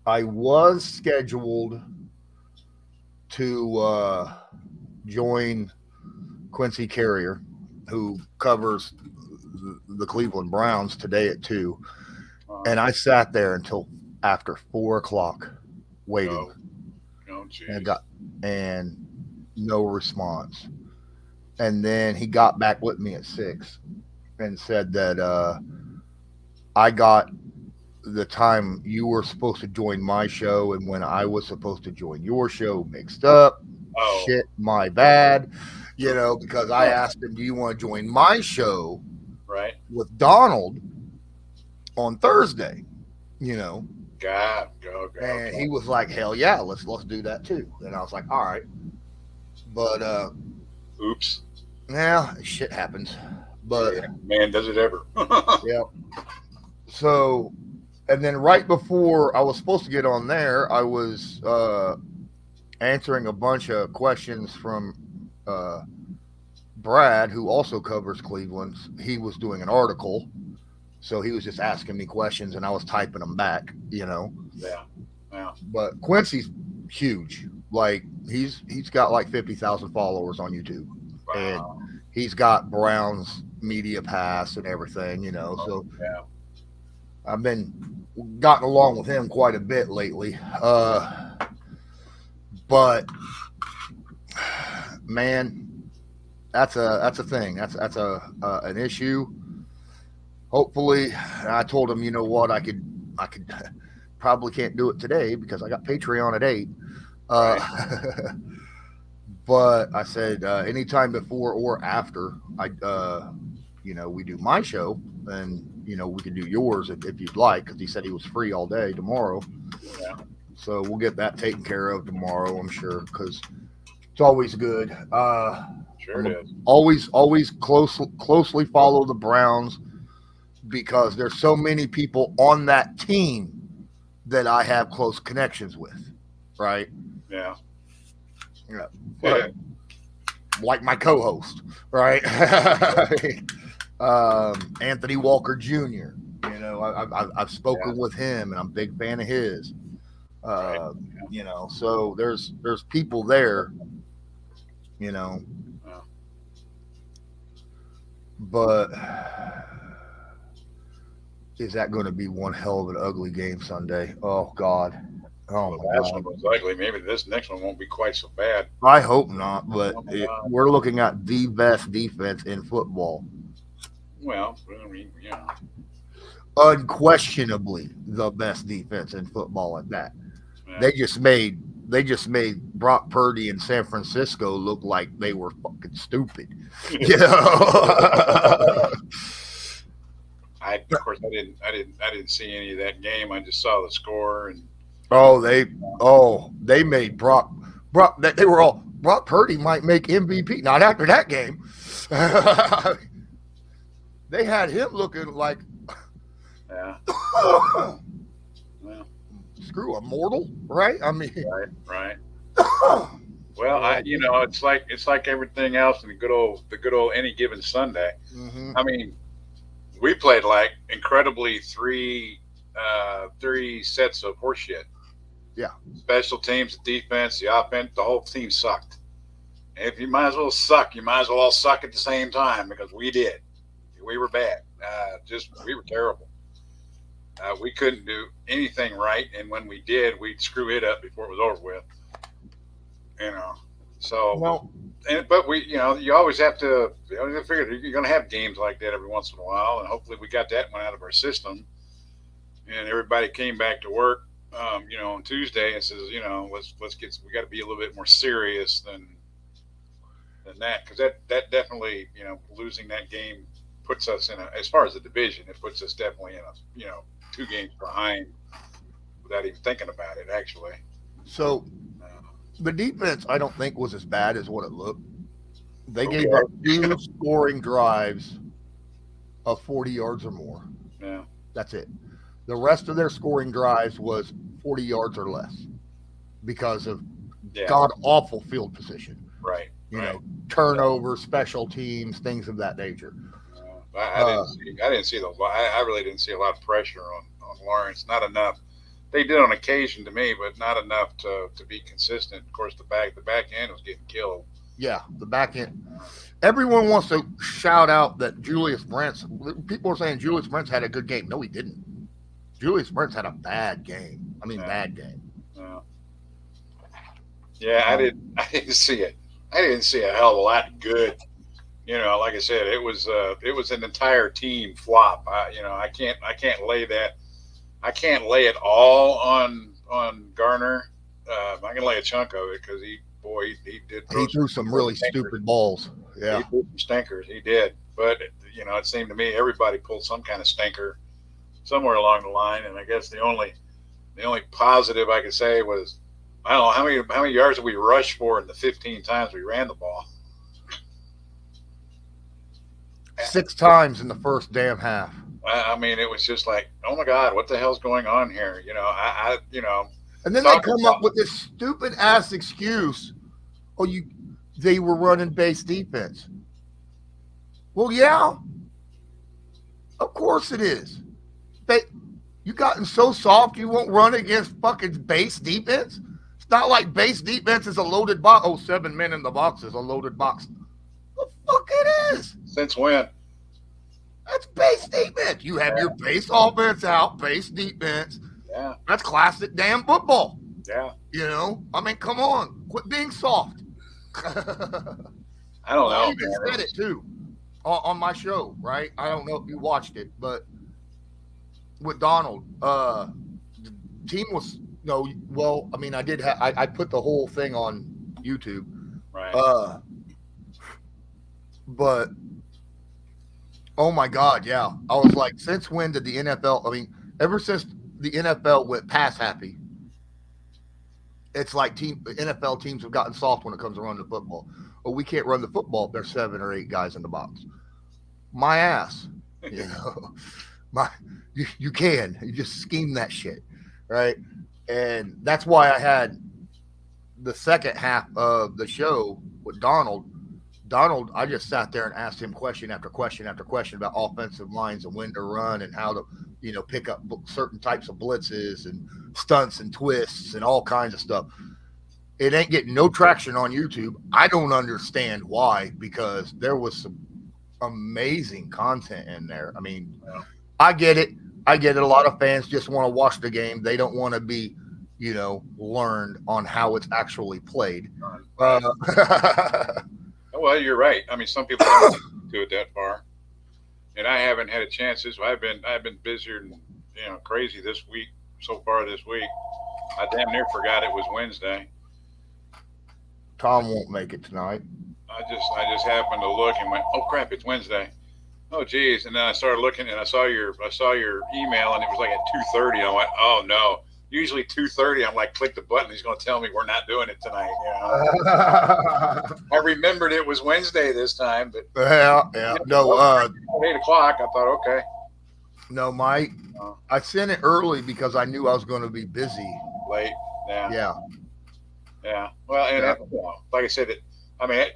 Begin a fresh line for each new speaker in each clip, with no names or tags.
I was scheduled to join Quincy Carrier, who covers the Cleveland Browns today at 2. And I sat there until after 4 o'clock waiting
Oh, oh,
and
jeez.
got and no response. And then he got back with me at 6 and said that I got the time you were supposed to join my show and when I was supposed to join your show mixed up.
Oh,
Shit, my bad. Because I
huh,
asked him, do you want to join my show
right.
with Donald on Thursday? You know,
God, go, go,
and he
okay.
was like, hell yeah, let's do that too. And I was like, all right. But
Oops.
yeah, shit happens. But
Yeah, man, does it ever?
yeah. So and then right before I was supposed to get on there, I was answering a bunch of questions from uh, Brad, who also covers Cleveland. He was doing an article, so he was just asking me questions, and I was typing them back.
Yeah, yeah.
But Quincy's huge. Like he's got like 50,000 followers on YouTube, and
Wow.
he's got Brown's media pass and everything.
Oh,
So
yeah.
I've been gotten along with him quite a bit lately. But man, that's a thing. That's a an issue. Hopefully, I told him, you know what, I could probably can't do it today because I got Patreon at 8. Uh,
Right.
but I said anytime before or after we do my show, and we can do yours if you'd like, because he said he was free all day tomorrow.
Yeah.
So we'll get that taken care of tomorrow, I'm sure, because it's always good.
Sure
I'm
it is.
always closely follow the Browns because there's so many people on that team that I have close connections with, right?
Yeah.
Yeah. But
Yeah.
like my co-host, right? Anthony Walker Jr. I've
Yeah.
spoken with him, and I'm a big fan of his.
Right.
So there's people there, you know,
Yeah.
but is that going to be one hell of an ugly game Sunday? Oh God, oh
Well,
my
last one
God.
was ugly. Maybe this next one won't be quite so bad.
I hope not, but
Oh my God.
we're looking at the best defense in football,
Well, I mean, yeah.
unquestionably the best defense in football at that.
Yeah.
They just made Brock Purdy in San Francisco look like they were fucking stupid. You know?
Of course, I didn't see any of that game. I just saw the score, and
oh, they made Brock they were all Brock Purdy might make MVP. Not after that game. They had him looking like
yeah. Well,
screw a mortal, right? I mean,
right, right.
oh,
Well, it's like everything else in the good old any given Sunday.
hmm
I mean, we played like incredibly three sets of horseshit.
yeah,
Special teams, the defense, the offense, the whole team sucked. And if you might as well suck, you might as well all suck at the same time because we did. We were bad. Just we were terrible. We couldn't do anything right, and when we did, we'd screw it up before it was over with. You know. So,
well,
but you always have to. You always have to figure you're going to have games like that every once in a while, and hopefully we got that one out of our system. And everybody came back to work, on Tuesday and says, let's get. We got to be a little bit more serious than that because that definitely losing that game puts us in a, as far as the division, it puts us definitely in a 2 games behind without even thinking about it actually.
so
uh,
the defense I don't think was as bad as what it looked. They gave up
okay.
two scoring drives of 40 yards or more.
Yeah.
That's it. The rest of their scoring drives was 40 yards or less because of
Yeah.
god awful field position.
Right.
You
Right.
know, turnovers, special teams, things of that nature.
I
Uh,
didn't see those. I really didn't see a lot of pressure on Lawrence. Not enough. they did on occasion to me, but not enough to be consistent. Of course, the back end was getting killed.
Yeah, the back end. Everyone wants to shout out that Julius Brents. People are saying Julius Brents had a good game. No, he didn't. Julius Brents had a bad game. I mean,
Yeah,
bad game.
yeah, yeah. I
Um,
did. I didn't see it. I didn't see a hell of a lot good. Like I said, it was an entire team flop. I can't lay it all on Garner. I can lay a chunk of it because he did
he
throw some
threw some
real
really
stinkers.
stupid balls.
He
Yeah.
threw some stinkers. He did, but it seemed to me everybody pulled some kind of stinker somewhere along the line. And I guess the only positive I could say was I don't know how many yards did we rush for in the 15 times we ran the ball.
6 times in the first damn half.
I mean, it was just like, oh my God, what the hell's going on here?
And then they
talking
come up
about
with this stupid ass excuse. Oh, they were running base defense. Well, yeah, of course it is. They you gotten so soft you won't run against fucking base defense? It's not like base defense is a loaded box. Oh, 7 men in the box is a loaded box. The fuck it is.
since when?
That's base defense. You have your base offense out, base defense.
Yeah,
That's classic damn football.
yeah.
I mean, come on. Quit being soft.
I don't
Well, I
know,
even
man.
said it too on my show, right? I don't know if you watched it, but with Donald, the team was no. Well, I mean, I did. I put the whole thing on YouTube,
Right.
uh, but oh my god, yeah, I was like, since when did the NFL? I mean, ever since the NFL went pass happy, it's like NFL teams have gotten soft when it comes to running the football. Oh, we can't run the football if there's 7 or 8 guys in the box. My ass, you know, my you can you just scheme that shit, right? And that's why I had the second half of the show with Donald. Donald, I just sat there and asked him question after question after question about offensive lines and when to run and how to, pick up certain types of blitzes and stunts and twists and all kinds of stuff. It ain't getting no traction on YouTube. I don't understand why, because there was some amazing content in there. I mean,
Well,
I get it. I get it. A lot of fans just want to watch the game. They don't want to be, learned on how it's actually played.
right.
Uh,
Oh, well, you're right. I mean, some people don't do it that far, and I haven't had a chance. I've been busier than crazy this week so far this week. I damn near forgot it was Wednesday.
Tom won't make it tonight.
I just happened to look and went, oh crap, it's Wednesday. Oh geez, and then I started looking and I saw your email and it was like at 2:30. I went, oh no. Usually 2:30, I'm like, click the button. He's going to tell me we're not doing it tonight. I remembered it was Wednesday this time, but
Yeah, yeah. No,
at 8 o'clock, I thought, okay.
no, Mike.
Uh,
I sent it early because I knew I was going to be busy.
Late. Yeah.
Yeah,
Yeah. Well, and
yeah.
like I said,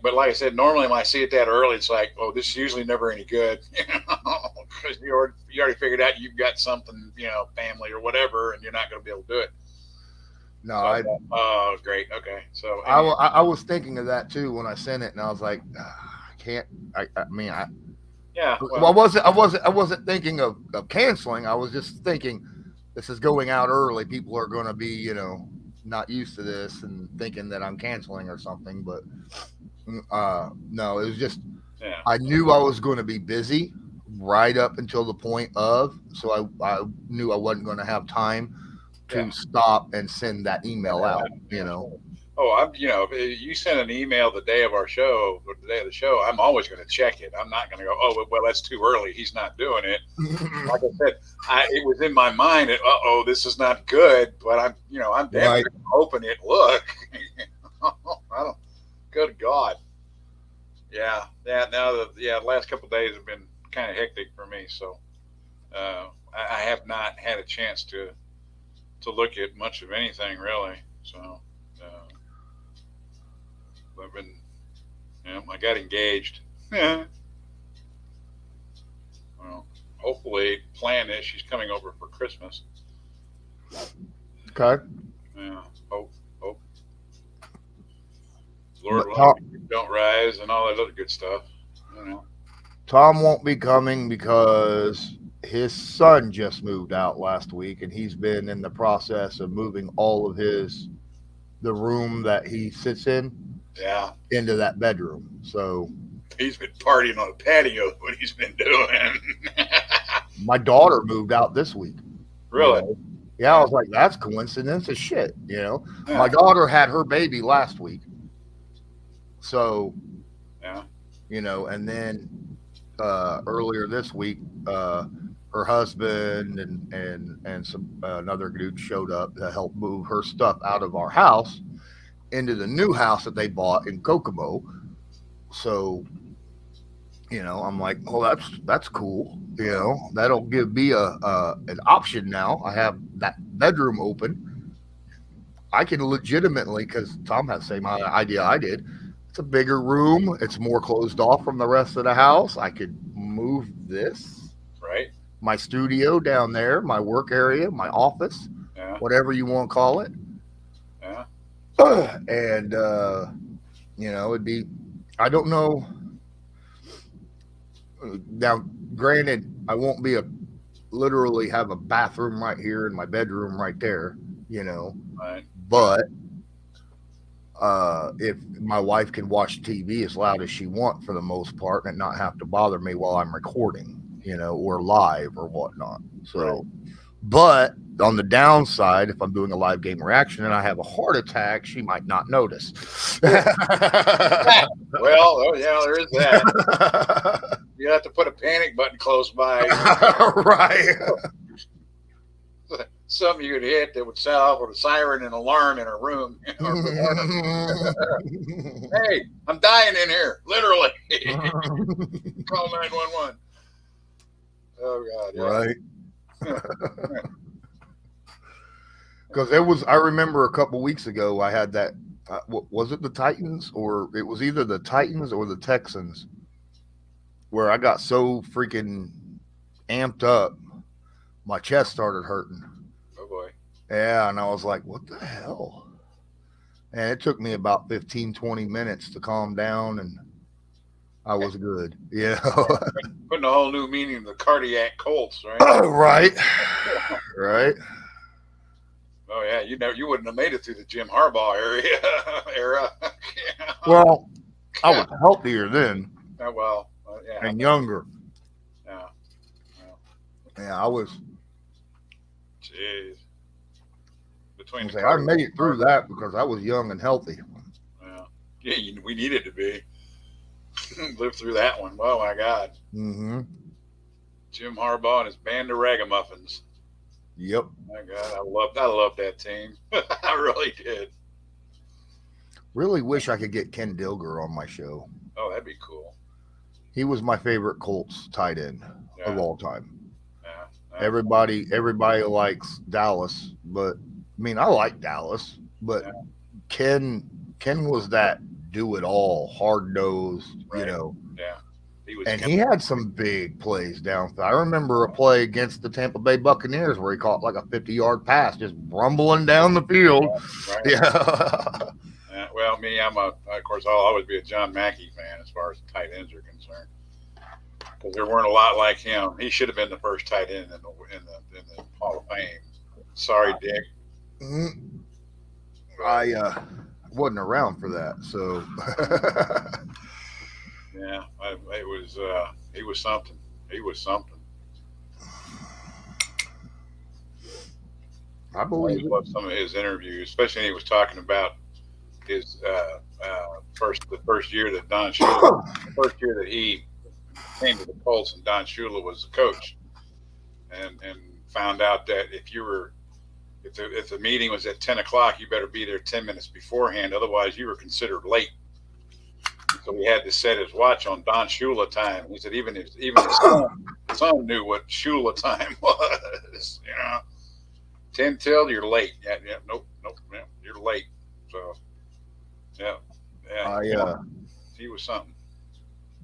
but like I said, normally when I see it that early, it's like, oh, this is usually never any good, because you already figured out you've got something, family or whatever, and you're not going to be able to do it.
No,
So, oh, great. Okay. So,
I was thinking of that too when I sent it, and I was like, I can't. I mean,
yeah.
well, I wasn't thinking of canceling. I was just thinking this is going out early. People are going to be, not used to this and thinking that I'm canceling or something. But no, it was just
Yeah.
I knew I was going to be busy right up until the point of, so I knew I wasn't going to have time
Yeah.
to stop and send that email out.
Yeah. Oh, if you send an email the day of our show, or the day of the show, I'm always going to check it. I'm not going to go, oh, well, that's too early. He's not doing it. Like I said, it was in my mind that, this is not good. But I'm damn
Right.
sure hoping it. Look, I don't. Good God. Yeah. Yeah. Now the last couple of days have been kind of hectic for me. So I have not had a chance to look at much of anything really. So. I've been, I got engaged. Yeah. Well, hopefully, plan is she's coming over for Christmas.
Okay.
Yeah. Hope, hope, Lord
But
willing, don't rise and all that other good stuff. You know.
Tom won't be coming because his son just moved out last week, and he's been in the process of moving all of the room that he sits in
Yeah.
into that bedroom. So
He's been partying on the patio. What he's been doing.
my daughter moved out this week. You
Really?
know, yeah, I
Yeah.
was like, that's coincidence as shit. My
Yeah.
daughter had her baby last week, so
Yeah.
and then earlier this week, her husband and some another dude showed up to help move her stuff out of our house into the new house that they bought in Kokomo. So I'm like, oh, that's cool. That'll give me a an option now. I have that bedroom open. I can legitimately, because Tom has the same idea I did. It's a bigger room. It's more closed off from the rest of the house. I could move this,
Right.
my studio down there, my work area, my office,
Yeah.
whatever you want to call it.
Yeah.
And, it'd be, I don't know. Now, granted, I won't be literally have a bathroom right here and my bedroom right there, you know,
Right.
but if my wife can watch TV as loud as she wants for the most part and not have to bother me while I'm recording, or live or whatnot.
Right.
So, but on the downside, if I'm doing a live game reaction and I have a heart attack, she might not notice.
Well, oh yeah, there is that. You have to put a panic button close by.
Right.
Something you could hit that would set off with a siren and alarm in a room. Hey, I'm dying in here, literally. Call 911. Oh God,
Right.
yeah.
Because I remember a couple weeks ago, I had that. Was it the Titans, or it was either the Titans or the Texans, where I got so freaking amped up, my chest started hurting.
Oh boy.
Yeah, and I was like, what the hell? And it took me about 15, 20 minutes to calm down, and I was good. Yeah.
Putting a whole new meaning to the cardiac colts, right?
Right. Right.
Oh yeah, you wouldn't have made it through the Jim Harbaugh area era.
Well, I was healthier then
Yeah, well, yeah,
and younger.
yeah,
Yeah, I was.
jeez.
I
Between the
was like, I made it through
cardiac,
that because I was young and healthy.
yeah, yeah, we needed to be live through that one. Oh my God,
Mm-hmm.
Jim Harbaugh and his band of ragamuffins.
Yep.
My God, I loved that team. I really did.
Really wish I could get Ken Dilger on my show.
Oh, that'd be cool.
He was my favorite Colts tight end of
Yeah,
all time.
yeah,
Everybody likes Dallas, but I mean I like Dallas, but
yeah,
Ken was that do it all, hard nosed,
right. Yeah, he was
and
kind
he had some big plays down. I remember a play against the Tampa Bay Buccaneers where he caught like a 50-yard pass, just rumbling down the field.
right.
Yeah.
Well, me, of course, I'll always be a John Mackey fan as far as tight ends are concerned. Because there weren't a lot like him. He should have been the first tight end in the Hall of Fame. Sorry, Dick.
I wasn't around for that, so
Yeah, it was. He was something. He was something.
I
I always
believe it.
loved some of his interviews, especially when he was talking about his the first year that the first year that he came to the Colts and Don Shula was the coach, and found out that if the meeting was at 10 o'clock, you better be there 10 minutes beforehand, otherwise you were considered late. So he had to set his watch on Don Shula time. He said even his son knew what Shula time was. 10 till you're late. Yeah, nope, yeah, you're late. So yeah, he was something.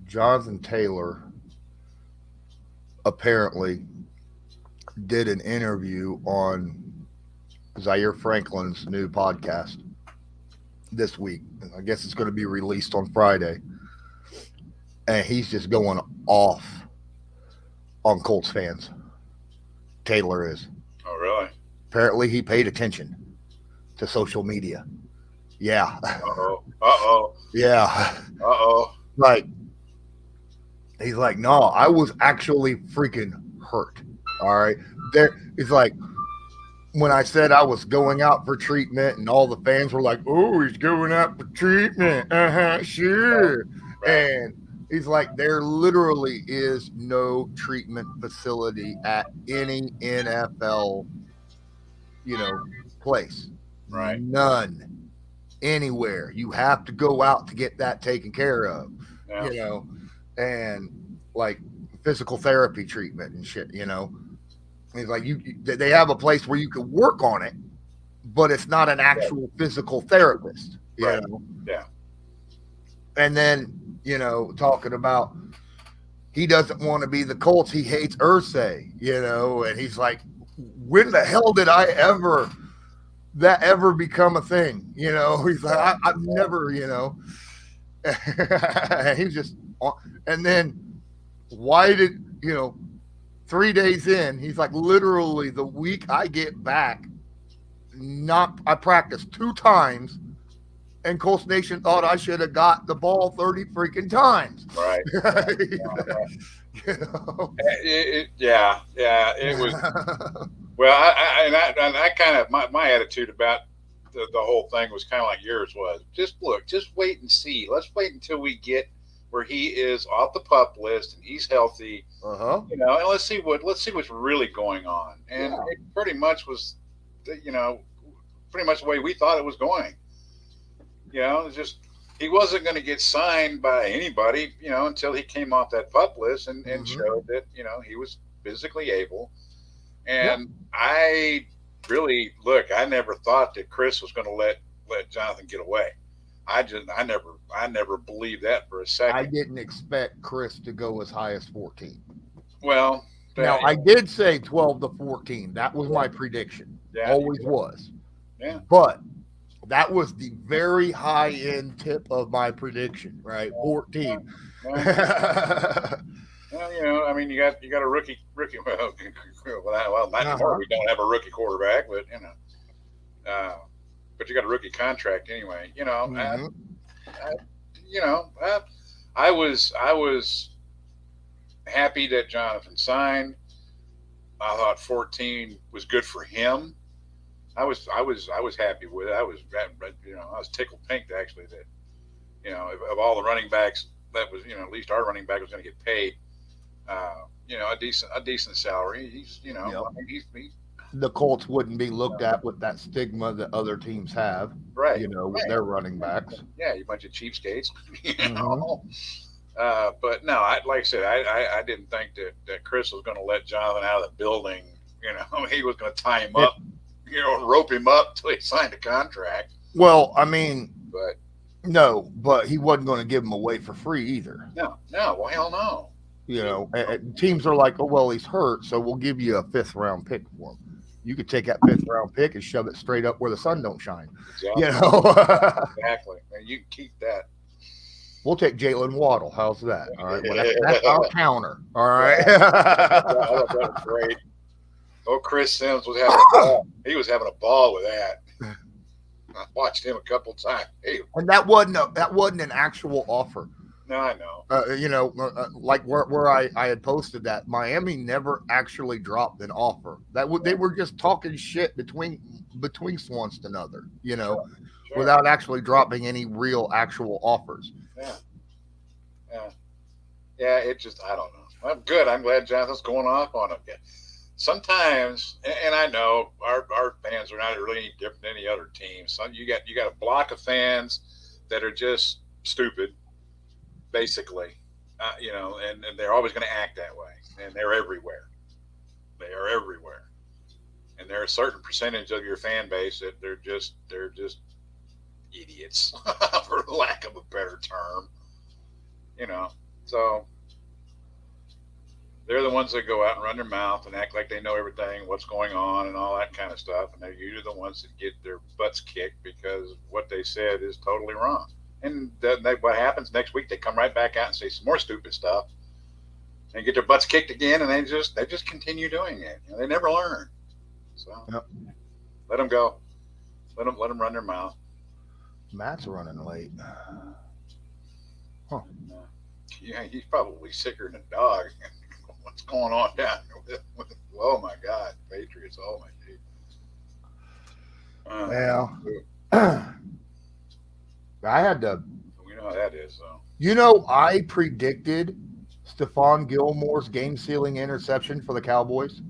Jonathan Taylor apparently did an interview on Zaire Franklin's new podcast this week. I guess it's going to be released on Friday, and he's just going off on Colts fans. Taylor is.
Oh, really?
Apparently, he paid attention to social media. Yeah,
Uh-oh. Uh-oh.
yeah.
Uh-oh.
Like he's like, no, I was actually freaking hurt. All right, there. He's like, when I said I was going out for treatment, and all the fans were like, "Oh, he's going out for treatment."
Right.
Sure.
Right.
And he's like, there literally is no treatment facility at any NFL, you know, place.
Right.
None anywhere. You have to go out to get that taken care of,
Yeah.
you know, and like physical therapy treatment and shit, you know. He's like, they have a place where you can work on it, but it's not an
Right.
actual physical therapist, you
Right.
know.
Yeah.
And then, you know, talking about he doesn't want to be the Colts. He hates Ursay, you know, and he's like, when the hell did I ever become a thing? You know, he's like, I've never, you know. He's just, and then why did, you know, 3 days in, he's like, literally the week I get back, not, I practiced 2 times, and Colts Nation thought I should have got the ball 30 freaking times.
Right. Right. Right.
You know?
Yeah. Yeah. It was. Well, I kind of my attitude about the whole thing was kind of like yours was. Just look, just wait and see. Let's wait until we get where he is off the pup list and he's healthy,
Uh-huh.
you know, and let's see what's really going on. And
Yeah.
it pretty much was, you know, pretty much the way we thought it was going. You know, it's just he wasn't going to get signed by anybody, you know, until he came off that pup list and
Mhm.
showed that you know he was physically able.
Yeah.
And I really look. I never thought that Chris was going to let Jonathan get away. I never believed that for a
I
second.
didn't expect Chris to go as high as 14.
Well,
Now,
that,
I did say 12 to 14. That was my prediction.
yeah,
Always was.
yeah,
But that was the very high end tip of my prediction, right? 14.
yeah. Well, you know, I mean, you got a rookie. Well, not anymore.
Uh-huh.
We don't have a rookie quarterback, but you know, but you got a rookie contract anyway.
Mhm.
I, you know, I was happy that Jonathan signed. I thought 14 was good for him. I was happy with it. You know, I was tickled pink actually that you know of all the running backs that was you know at least our running back was going to get paid. You know, a decent salary. He's you know
Yep.
I mean, he's
The Colts wouldn't be looked at with that stigma that other teams have,
right,
you know, with
right.
their running backs.
Yeah, you bunch of cheapskates. You
Mhm.
know. But no, like I said, I didn't think that Chris was going to let Jonathan out of the building. You know, he was going to tie him
It,
up, you know, rope him up till he signed a contract.
well, I mean,
But
no, but he wasn't going to give him away for free either.
no, no, well, hell no.
You know, teams are like, oh, well, he's hurt, so we'll give you a fifth round pick for him. You could take that fifth round pick and shove it straight up where the sun don't shine. You
Exactly,
know,
exactly. And you can keep that.
we'll take Jalen Waddle. How's that? All right. Well, that's our counter. All right.
Yeah, I thought that was great. Oh, Chris Sims was having a ball. He was having a ball with that. I watched him a couple times. Hey,
And that wasn't an actual offer.
no, I know.
You know, like where I had posted that Miami never actually dropped an offer. They were just talking shit between Swanson and other, you know,
Sure.
without actually dropping any real actual offers.
Yeah, yeah, yeah. It just I don't know. I'm good. I'm glad Jonathan's going off on him. Yeah. Sometimes, and I know our fans are not really any different than any other team. So you got a block of fans that are just stupid, basically, you know, and they're always going to act that way, and they're everywhere. They are everywhere, and there are a certain percentage of your fan base that they're just idiots, for lack of a better term, you know. So they're the ones that go out and run their mouth and act like they know everything, what's going on, and all that kind of stuff. And they're usually the ones that get their butts kicked because what they said is totally wrong. And what happens next week? They come right back out and say some more stupid stuff, and get their butts kicked again, and they just continue doing it. They never learn. So
Yep.
let them go. Let them run their mouth.
Matt's running late. Huh.
Yeah, he's probably sicker than a dog. What's going on down there? Oh my God, Patriots! Oh my God.
Well, I had to.
We know how that is. So
I predicted Stephon Gilmore's game-sealing interception for the Cowboys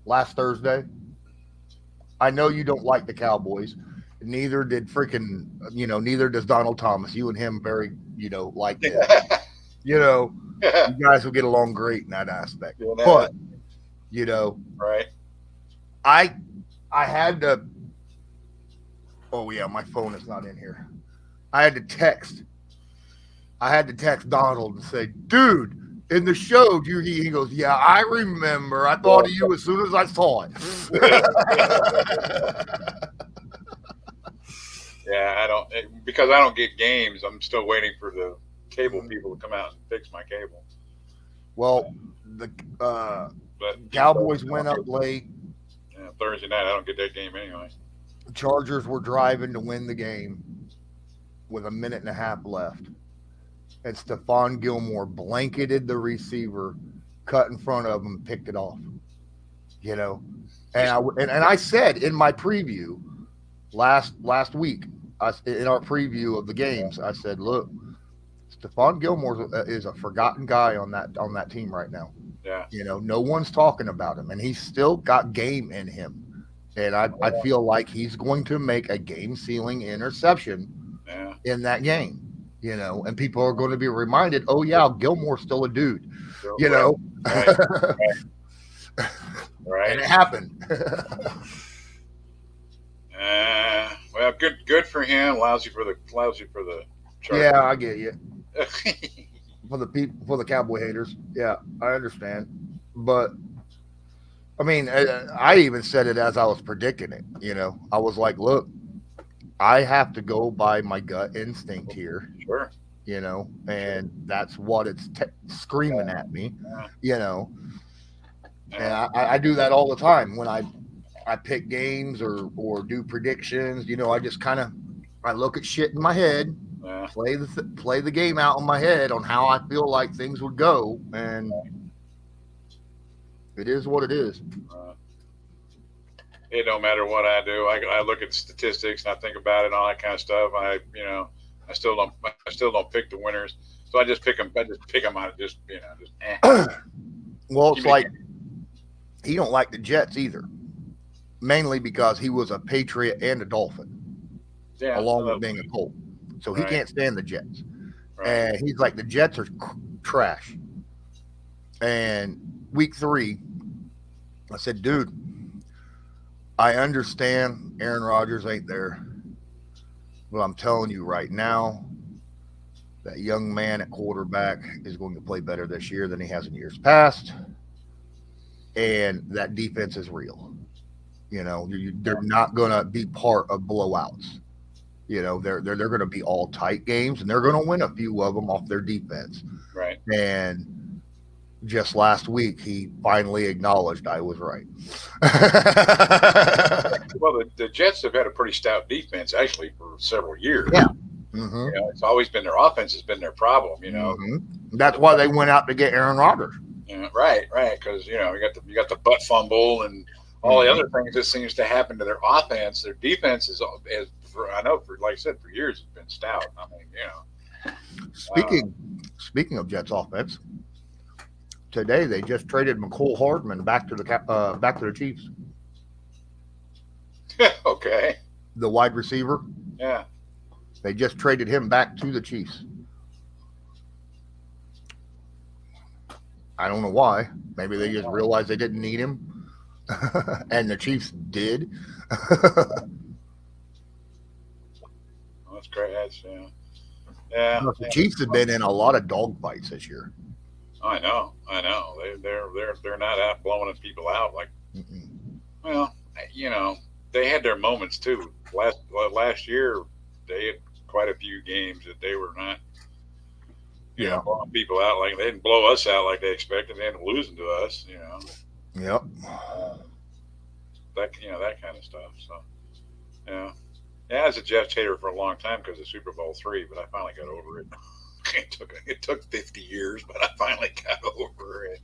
last Thursday. I know you don't like the Cowboys. Neither did freaking, neither does Donald Thomas. You and him very, like that. You guys will get along great in that aspect. But,
right.
I had to. Oh yeah, my phone is not in here. I had to text Donald and say, dude, in the show, he goes, yeah, I remember. I thought of you as soon as I saw it.
Yeah, because I don't get games. I'm still waiting for the cable people to come out and fix my cable.
Well, the
But
Cowboys went up late.
yeah, Thursday night, I don't get that game anyway.
The Chargers were driving to win the game with a minute and a half left. And Stephon Gilmore blanketed the receiver, cut in front of him, picked it off. And I said in my preview last week, in our preview of the games, I said, look, Stephon Gilmore is a forgotten guy on that team right now.
Yeah.
No one's talking about him, and he's still got game in him. And I feel like he's going to make a game-sealing interception in that game. And people are going to be reminded, oh yeah, Gilmore's still a dude.
Right. Right.
And it happened.
Well, good for him. Lousy for the Chargers.
Yeah, I get you. For the Cowboy haters, yeah, I understand. But I mean, I even said it as I was predicting it. I was like, look, I have to go by my gut instinct here.
Sure.
And that's what it's screaming at me. And I do that all the time when I pick games or do predictions. I just I look at shit in my head, play the game out in my head on how I feel like things would go, and it is what it is.
It don't matter what I do. I look at statistics and I think about it and all that kind of stuff. I still don't pick the winners. So I just pick them. I just pick them out.
Well, it's like he don't like the Jets either, mainly because he was a Patriot and a Dolphin, along with being a Colt. So he can't stand the Jets, and he's like, the Jets are trash. And week 3, I said, dude, I understand Aaron Rodgers ain't there, but I'm telling you right now, that young man at quarterback is going to play better this year than he has in years past. And that defense is real. They're not going to be part of blowouts. They're going to be all tight games, and they're going to win a few of them off their defense.
Right.
And just last week, he finally acknowledged I was right.
Well, the Jets have had a pretty stout defense actually for several years.
Yeah. Mm-hmm.
It's always been their offense has been their problem.
Mm-hmm. That's why they went out to get Aaron Rodgers.
Yeah, right. Because you got the butt fumble and all the other things that seems to happen to their offense. Their defense is I know for like I said for years it's been stout. I mean,
Speaking of Jets offense, today they just traded McCole Hardman back to the Chiefs.
Okay.
The wide receiver.
Yeah.
They just traded him back to the Chiefs. I don't know why. Maybe they just realized they didn't need him, and the Chiefs did.
That's great. Yeah.
The Chiefs have been in a lot of dogfights this year.
I know. They're not out blowing people out like.
Mm-mm.
Well, you know, they had their moments too. Last year, they had quite a few games that they were not,
Yeah.
blowing people out like they didn't blow us out like they expected. They ended up losing to us.
Yep.
That kind of stuff. So yeah, yeah. I was a Jets hater for a long time because of Super Bowl III, but I finally got over it. It took 50 years, but I finally got over it.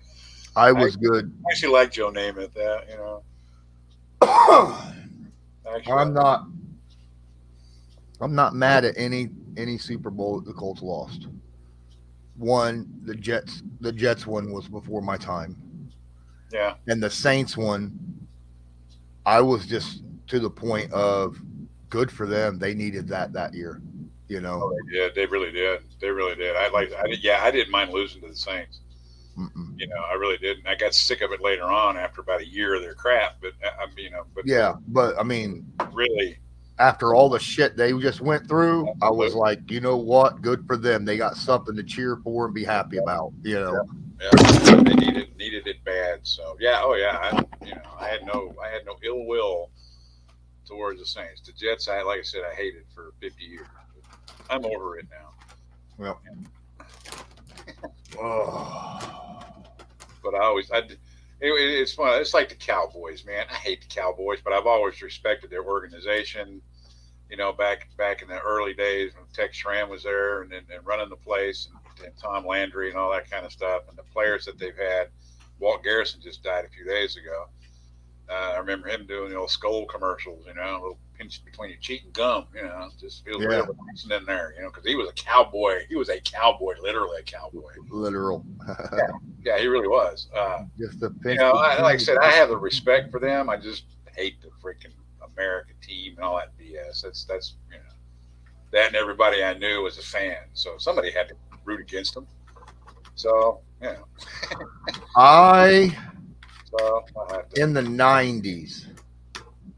I
I
was good.
actually like Joe Namath. I actually
I'm
like.
not. I'm not mad at any Super Bowl that the Colts lost. One, the Jets one was before my time,
Yeah.
and the Saints one, I was just to the point of good for them. They needed that year, you know.
Oh, they did. They really did. They really did. I did. Yeah, I didn't mind losing to the Saints.
Mm-mm.
I really didn't. I got sick of it later on after about a year of their crap. But but
Yeah, but I mean,
really,
after all the shit they just went through, I was
absolutely.
like, you know what? Good for them. They got something to cheer for and be happy
Yep,
about, you know.
yep, yep. They needed it bad. So yeah. Oh yeah. I had no ill will towards the Saints. The Jets, like I said, I hated for 50 years. I'm over it now.
Well, oh,
But I always, it's fun. It's like the Cowboys, man. I hate the Cowboys, but I've always respected their organization. Back in the early days when Tex Schramm was there and running the place, and Tom Landry and all that kind of stuff, and the players that they've had. Walt Garrison just died a few days ago. I remember him doing the old skull commercials, a little pinch between your cheek and gum, just feels real
yeah,
relaxing in there, because he was a cowboy. He was a cowboy, literally a cowboy.
literal.
Yeah, yeah, he really was.
Just a pinch between
Like I
the
said, I
cheek.
have the respect for them. I just hate the freaking American team and all that BS. That's that, and everybody I knew was a fan, so somebody had to root against them. So
I
so I have to.
in the '90s,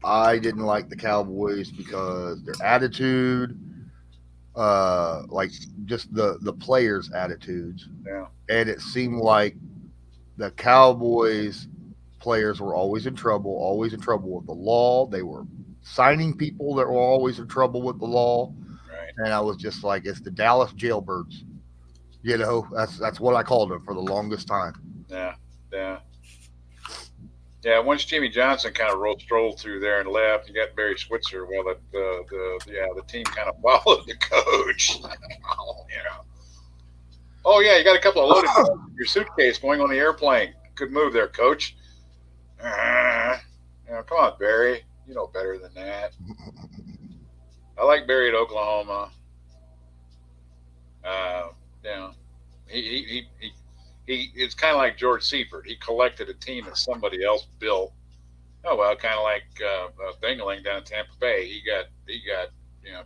I didn't like the Cowboys because their attitude, like just the players' attitudes,
Yeah,
and it seemed like the Cowboys players were always in trouble with the law. They were signing people that were always in trouble with the law,
right.
and I was just like, it's the Dallas Jailbirds. You know, that's what I called them for the longest time.
Yeah, yeah. Yeah, once Jimmy Johnson kind of strolled through there and left, you got Barry Switzer. Well, the team kind of followed the coach. Oh yeah, you got a couple of loaded guns in your suitcase going on the airplane. Good move there, coach. Come on, Barry. You know better than that. I like Barry at Oklahoma. Uh, you know, he it's kind of like George Seifert. He collected a team that somebody else built. Oh well, kind of like Dingaling down in Tampa Bay. He got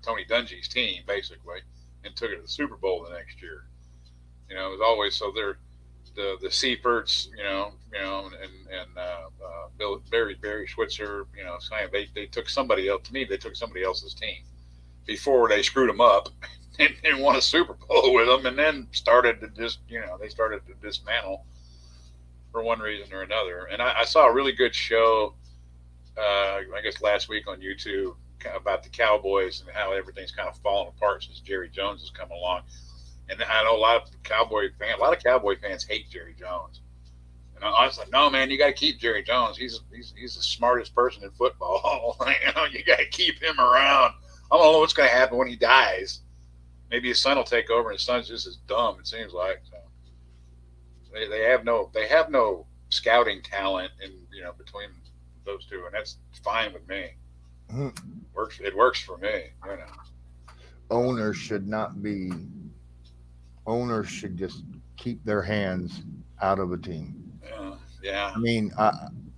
Tony Dungy's team basically, and took it to the Super Bowl the next year. It was always so they're the Seiferts, and Barry Switzer, saying they took somebody else. To me, they took somebody else's team before they screwed them up and won a Super Bowl with them, and then started to they started to dismantle for one reason or another. And I saw a really good show, I guess last week on YouTube about the Cowboys and how everything's kind of fallen apart since Jerry Jones has come along. And I know a lot of Cowboy fans hate Jerry Jones. And I was like, no, man, you got to keep Jerry Jones. He's the smartest person in football. You got to keep him around. I don't know what's going to happen when he dies. Maybe his son will take over, and his son's just as dumb. It seems like so. They have no scouting talent in between those two, and that's fine with me. It works for me.
Owners should not be. Owners should just keep their hands out of a team.
Yeah,
I mean,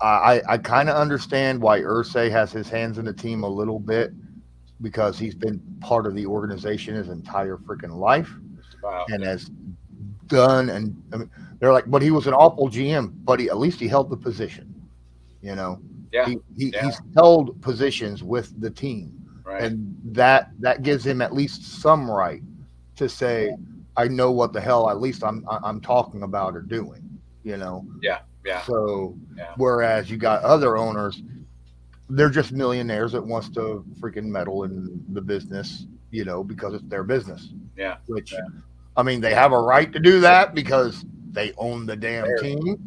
I kind of understand why Ursay has his hands in the team a little bit because he's been part of the organization his entire freaking life
just about.
and has done. And I mean, they're like, but he was an awful GM, but at least he held the position. You know,
Yeah, yeah,
he's held positions with the team,
right.
and that gives him at least some right to say, I know what the hell at least I'm talking about or doing, you know.
Yeah, yeah,
So
yeah,
whereas you got other owners, they're just millionaires that wants to freaking meddle in the business, you know, because it's their business.
yeah,
Which,
yeah.
I mean, they have a right to do that because they own the damn
There,
team.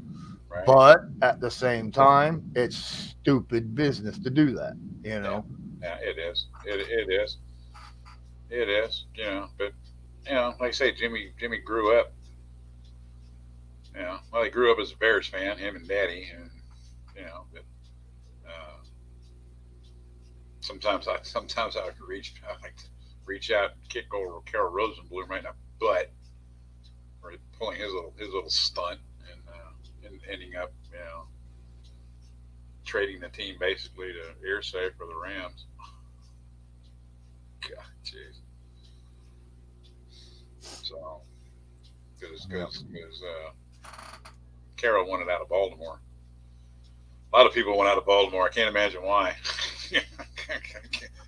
right?
But at the same time, it's stupid business to do that, you
Yeah,
know.
yeah. It is. It is. It is. You know, but like I say, Jimmy grew up. Well, he grew up as a Bears fan, him and Daddy, and but uh, sometimes I would reach out and kick old Carol Rosenblum right in the butt for pulling his little stunt and ending up trading the team basically to Irsay for the Rams. God, jeez. So
Yeah.
because Carol wanted out of Baltimore. A lot of people went out of Baltimore. I can't imagine why.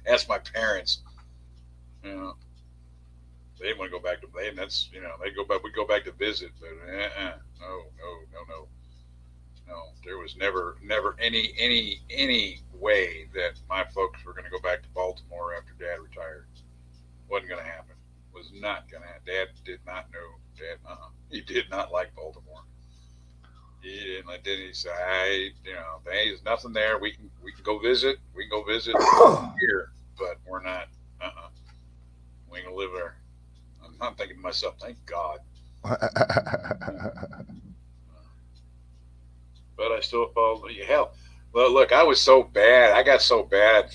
Ask my parents. You know, they didn't want to go back to they. And that's they go back. We go back to visit, but no. There was never any way that my folks were going to go back to Baltimore after Dad retired. Wasn't going to happen. Was not going to happen. Dad did not know. Dad, he did not like Baltimore. He didn't like. Did he say, there's nothing there. We can go visit. We can go visit here, but we're not. We ain't gonna live there. I'm thinking to myself, thank God. But I still follow. Hell, look, I was so bad. I got so bad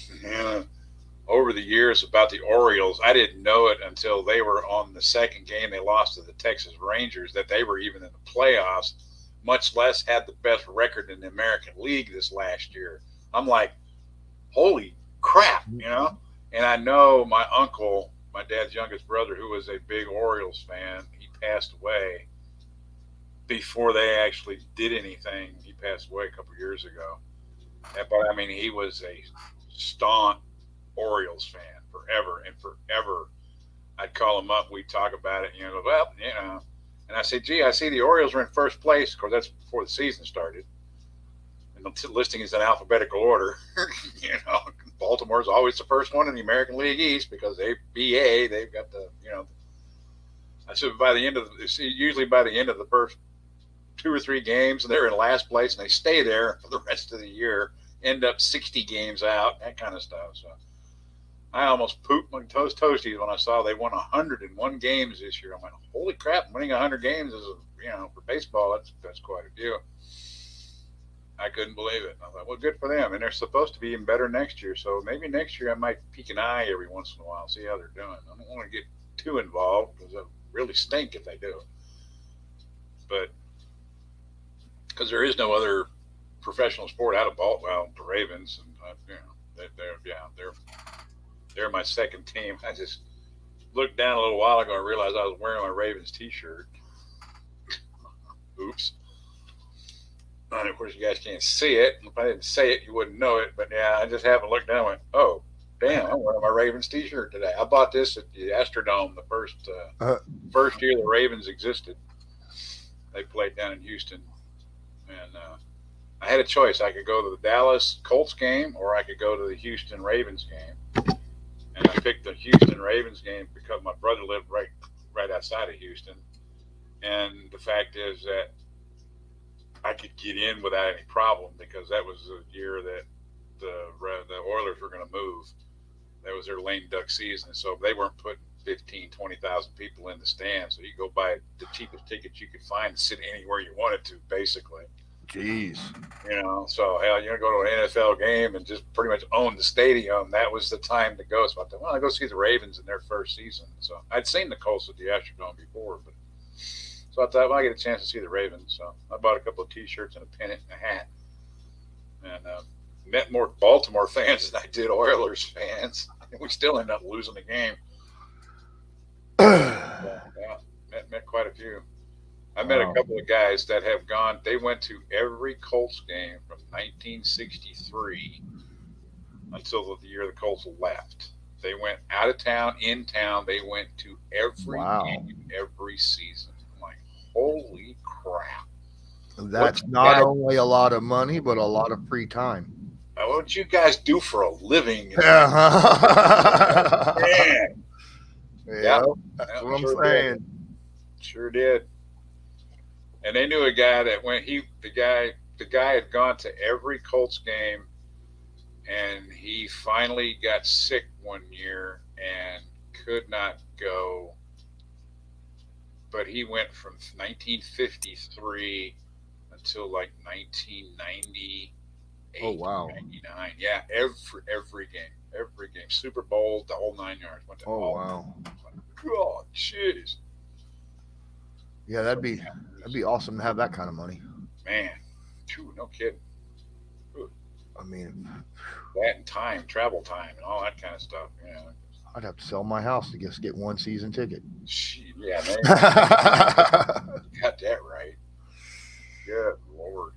over the years about the Orioles. I didn't know it until they were on the second game. They lost to the Texas Rangers. That they were even in the playoffs, much less had the best record in the American League this last year. I'm like, holy crap, And I know my uncle, my dad's youngest brother, who was a big Orioles fan, he passed away before they actually did anything. He passed away a couple of years ago. But I mean, he was a staunch Orioles fan forever and forever. I'd call him up, we'd talk about it, and I say, gee, I see the Orioles are in first place. Of course, that's before the season started. And the listing is in alphabetical order. Baltimore's always the first one in the American League East because they've got I said by the end of usually by the end of the first 2 or 3 games, they're in last place and they stay there for the rest of the year, end up 60 games out, that kind of stuff. So I almost pooped my toasties when I saw they won 101 games this year. I'm like, holy crap, winning 100 games is, for baseball, that's quite a deal. I couldn't believe it. I thought, well, good for them. And they're supposed to be even better next year. So maybe next year I might peek an eye every once in a while, see how they're doing. I don't want to get too involved because it'll really stink if they do. But because there is no other professional sport out of Baltimore, the Ravens, and they're my second team. I just looked down a little while ago and realized I was wearing my Ravens T-shirt. Oops. And of course, you guys can't see it. If I didn't say it, you wouldn't know it. But yeah, I just happened to look down and went, oh, damn, I'm wearing my Ravens T-shirt today. I bought this at the Astrodome the first year the Ravens existed. They played down in Houston, and I had a choice. I could go to the Dallas Colts game, or I could go to the Houston Ravens game. And I picked the Houston Ravens game because my brother lived right outside of Houston. And the fact is that I could get in without any problem because that was the year that the Oilers were going to move. That was their lame duck season, so they weren't putting 15, 20,000 people in the stands. So you go buy the cheapest tickets you could find and sit anywhere you wanted to, basically.
Jeez.
So hell, you're gonna go to an NFL game and just pretty much own the stadium. That was the time to go. So I thought, well, I go see the Ravens in their first season. So I'd seen the Colts at the Astrodome before, but so I thought, well, I get a chance to see the Ravens. So I bought a couple of T-shirts and a pennant and a hat, and met more Baltimore fans than I did Oilers fans. And we still ended up losing the game. Yeah, met quite a few. I met a couple of guys that have gone. They went to every Colts game from 1963 until the year the Colts left. They went out of town, in town. They went to every
Wow.
game every season. I'm like, holy crap! What
That's
you
not
guys?
only a lot of money, but a lot of free time.
What you guys do for a living? And
Yeah.
man, yeah,
Yep. That's
yeah,
what I'm
sure did,
saying.
sure did. And they knew a guy that when the guy had gone to every Colts game, and he finally got sick one year and could not go. But he went from 1953 until like 1998,
Oh wow.
99. Yeah, every game, Super Bowl, the whole 9 yards. Went to
Oh
all.
wow.
God, jeez.
Yeah,
So
that'd be awesome to have that kind of money.
man, phew, no kidding. Ooh,
I mean,
that and time, travel time, and all that kind of stuff.
I'd have to sell my house to just get one season ticket.
Yeah, man, you got that right. Good lord.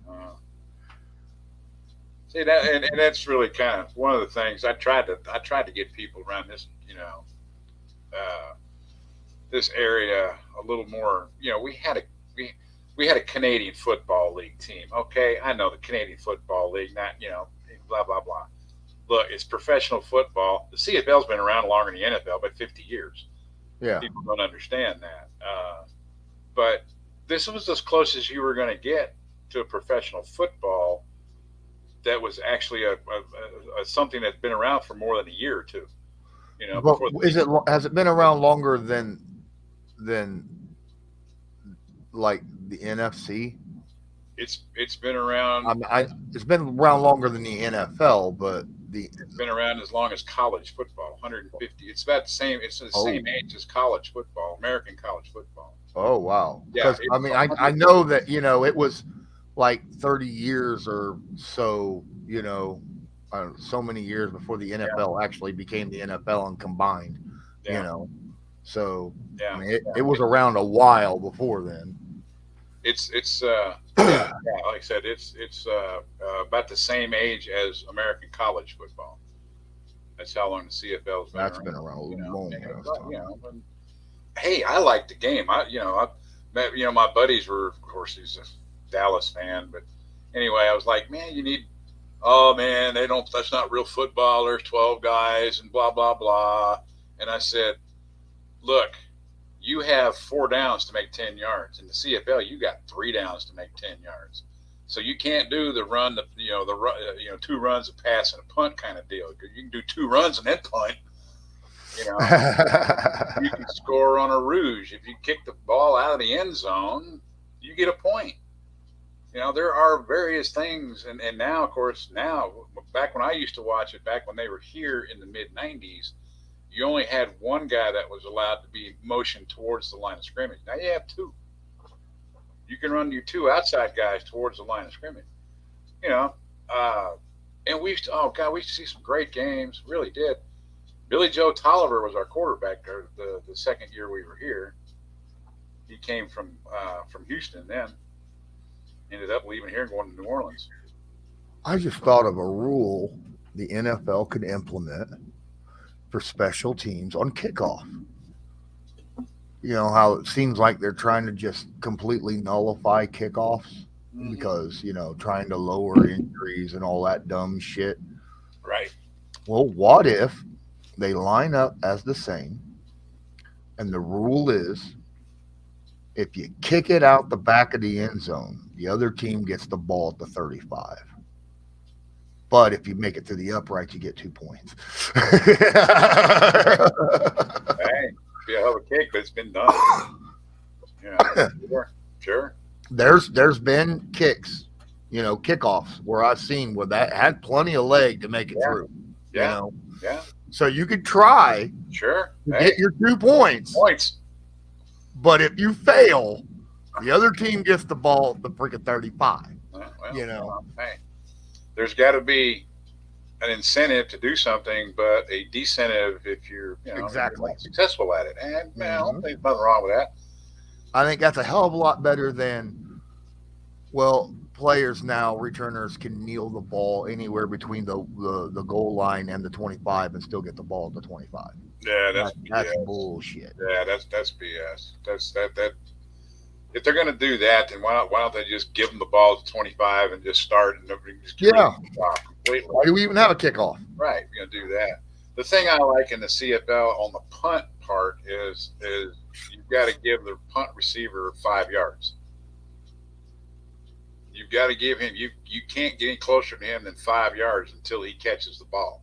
Uh, See that, and that's really kind of one of the things I tried to get people around this, uh, this area a little more. We had a Canadian Football League team. Okay, I know the Canadian Football League, not blah blah blah. Look, it's professional football. The CFL's been around longer than the NFL by 50 years.
Yeah.
People don't understand that, but this was as close as you were going to get to a professional football that was actually a something that's been around for more than a year or two.
But
Before
has it been around longer than like the NFC?
it's been around.
It's been around longer than the NFL, but the
It's been around as long as college football, 150. It's about the same. It's the
oh
same age as college football, American college football.
oh wow.
Yeah,
Because I
it's
mean,
a
I
hundred.
know that it was like 30 years or so. So many years before the
Yeah,
NFL actually became the NFL and combined. You
yeah,
know, so I
yeah.
mean, it was around a while before then.
It's yeah. Like I said, it's about the same age as American college football. That's how long the CFL's been
That's
around.
been around a
You know,
long
and,
ass
but,
time.
hey, I like the game. My buddies were, of course, he's a Dallas fan, but anyway, I was like, man, oh man, they don't. That's not real football. There's 12 guys and blah blah blah. And I said, look, you have 4 downs to make 10 yards. In the CFL, you got 3 downs to make 10 yards. So you can't do the run, the 2 runs, a pass, and a punt kind of deal. You can do 2 runs and then punt. You know, you can score on a rouge. If you kick the ball out of the end zone, you get a point. There are various things, and now, of course, back when I used to watch it, back when they were here in the mid '90s, you only had one guy that was allowed to be motioned towards the line of scrimmage. Now you have two. You can run your 2 outside guys towards the line of scrimmage. You know, uh, and oh God, we used to see some great games. Really did. Billy Joe Tolliver was our quarterback there the second year we were here. He came from Houston then. Ended up leaving here and going to New Orleans.
I just thought of a rule the NFL could implement for special teams on kickoff. You know how it seems like they're trying to just completely nullify kickoffs
Mm-hmm.
because, trying to lower injuries and all that dumb shit.
Right.
Well, what if they line up as the same and the rule is if you kick it out the back of the end zone, the other team gets the ball at the 35. But if you make it to the upright, you get 2 points.
Hey, be a hell of a kick, but it's been done. Sure, sure.
There's been kicks, kickoffs where I've seen where that had plenty of leg to make it
Yeah,
through. You
yeah,
know,
yeah.
so you could try
Sure.
to
Hey,
get your 2 points,
points.
but if you fail, the other team gets the ball at the freaking 35.
Well,
You know,
hey, there's got to be an incentive to do something, but a decentive if you're
exactly.
not successful at it. And man, I don't
Hmm.
think there's nothing wrong with that.
I think that's a hell of a lot better than, well, players now, returners can kneel the ball anywhere between the goal line and the 25 and still get the ball at the 25.
Yeah, that's
That's
BS.
bullshit.
Yeah, that's BS. That. If they're going to do that, then why don't they just give them the ball to 25 and just start and nobody just get rid of
Yeah.
the ball completely?
Why do we even have a kickoff?
Right, you're going to do that. The thing I like in the CFL on the punt part is you've got to give the punt receiver 5 yards. You've got to give him you can't get any closer to him than 5 yards until he catches the ball.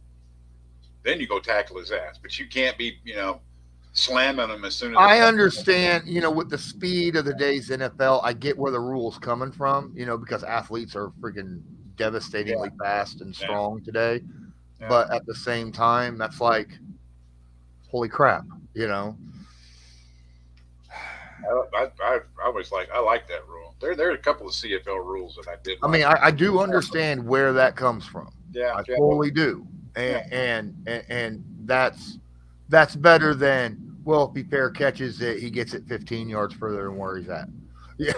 Then you go tackle his ass, but you can't be slamming him as soon as.
I understand, with the speed of the day's NFL, I get where the rule's coming from, because athletes are freaking devastatingly fast and
Yeah.
strong today.
Yeah.
But at the same time, that's like, holy crap,
I like that rule. There are a couple of CFL rules that I did.
I mean, I do understand where that comes from.
Yeah,
I totally do, and that's better than, well, if he fair catches it, he gets it 15 yards further than where he's at. Yeah,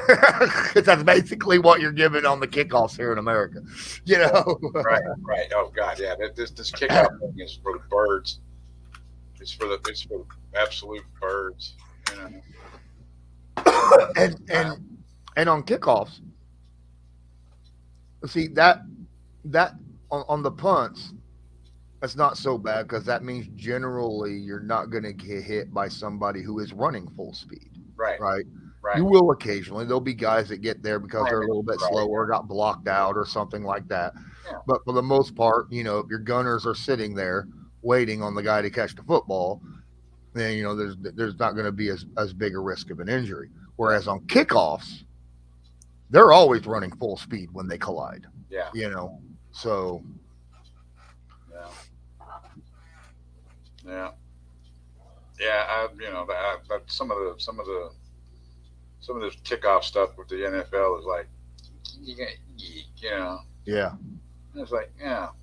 because that's basically what you're giving on the kickoffs here in America.
Right. Oh God, yeah. This kickoff thing is for the birds. It's for the absolute birds.
and on kickoffs, see that on the punts, that's not so bad because that means generally you're not going to get hit by somebody who is running full speed. Right. You will occasionally. There'll be guys that get there because they're a little bit slower, got blocked out or something like that.
Yeah.
But for the most part, if your gunners are sitting there waiting on the guy to catch the football, then there's not going to be as big a risk of an injury. Whereas on kickoffs, they're always running full speed when they collide.
Yeah.
So.
Yeah. Yeah. Some of the kickoff stuff with the NFL is like,
Yeah.
It's like,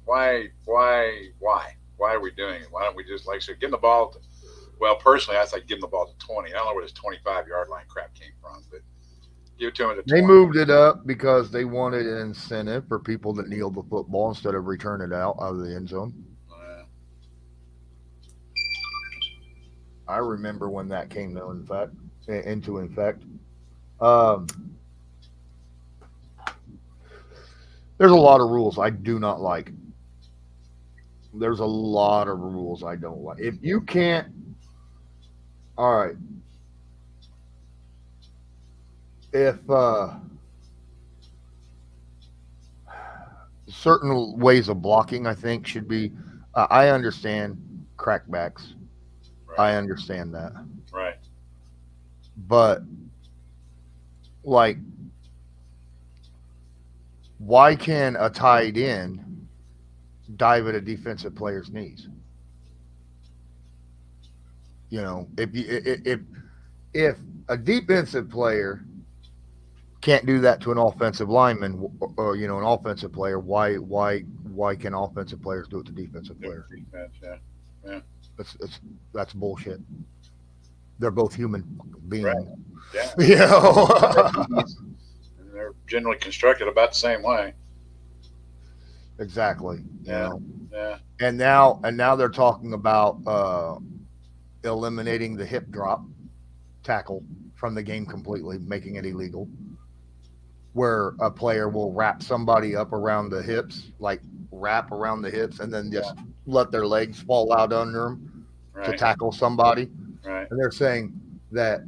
why are we doing it? Why don't we just, like I said, give them the ball? Well, personally, I think give them the ball to 20. I don't know where this 25-yard line crap came from, but give it to them at the 20.
They moved it up because they wanted an incentive for people that kneel the football instead of return it out of the end zone. I remember when that came into effect. There's a lot of rules I do not like. There's a lot of rules I don't like. If you can't, all right. If certain ways of blocking, I think, should be. I understand crackbacks.
Right.
I understand that.
Right.
But, like, why can a tight end dive at a defensive player's knees? If a defensive player can't do that to an offensive lineman or an offensive player, why can offensive players do it to defensive players?
Defense, yeah.
That's bullshit. They're both human beings.
Right. Yeah. They're generally constructed about the same way.
Exactly.
Yeah.
And now they're talking about eliminating the hip drop tackle from the game completely, making it illegal. Where a player will wrap somebody up around the hips, and then just let their legs fall out under them to tackle somebody.
Right.
And they're saying that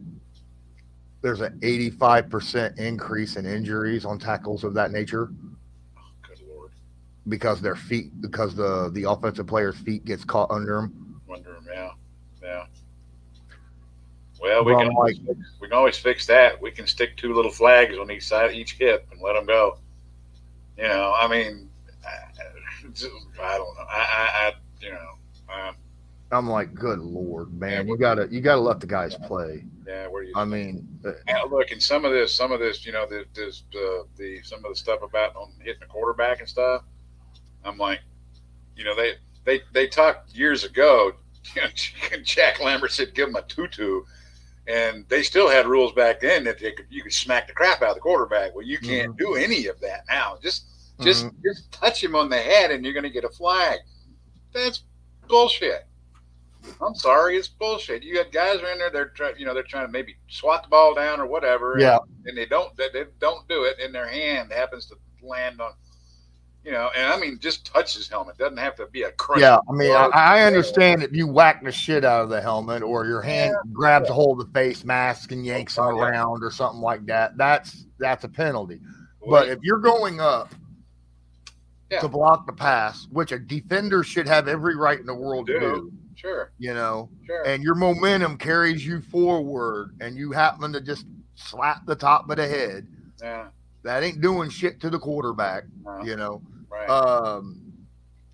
there's an 85% increase in injuries on tackles of that nature.
Oh, good Lord.
Because the offensive player's feet gets caught under them.
Yeah. Well, we can always fix that. We can stick 2 little flags on each side, each hip, and let them go. I mean, I don't know.
I'm like, good Lord, man, you gotta let the guys play.
Yeah, where do you?
I mean,
look, and some of this, some of the stuff about on hitting the quarterback and stuff. I'm like, they talked years ago. Jack Lambert said, give him a tutu. And they still had rules back then that you could smack the crap out of the quarterback. Well, you can't
Mm-hmm.
do any of that now.
Mm-hmm.
Just touch him on the head, and you're going to get a flag. That's bullshit. I'm sorry, it's bullshit. You got guys are in there, they're trying to maybe swat the ball down or whatever,
Yeah.
and they don't do it, and their hand happens to land on, and I mean just touch his helmet. Doesn't have to be a crushing
Yeah, I mean,
blow.
I understand if you whack the shit out of the helmet or your
Yeah,
hand grabs a hold of the face mask and yanks him
oh, yeah.
around or something like that. That's a penalty. But
Boy,
if you're going up
yeah,
to block the pass, which a defender should have every right in the world to
do
do,
sure,
you know,
sure,
and your momentum carries you forward and you happen to just slap the top of the head,
yeah,
that ain't doing shit to the quarterback,
no,
you know.
right.
Um,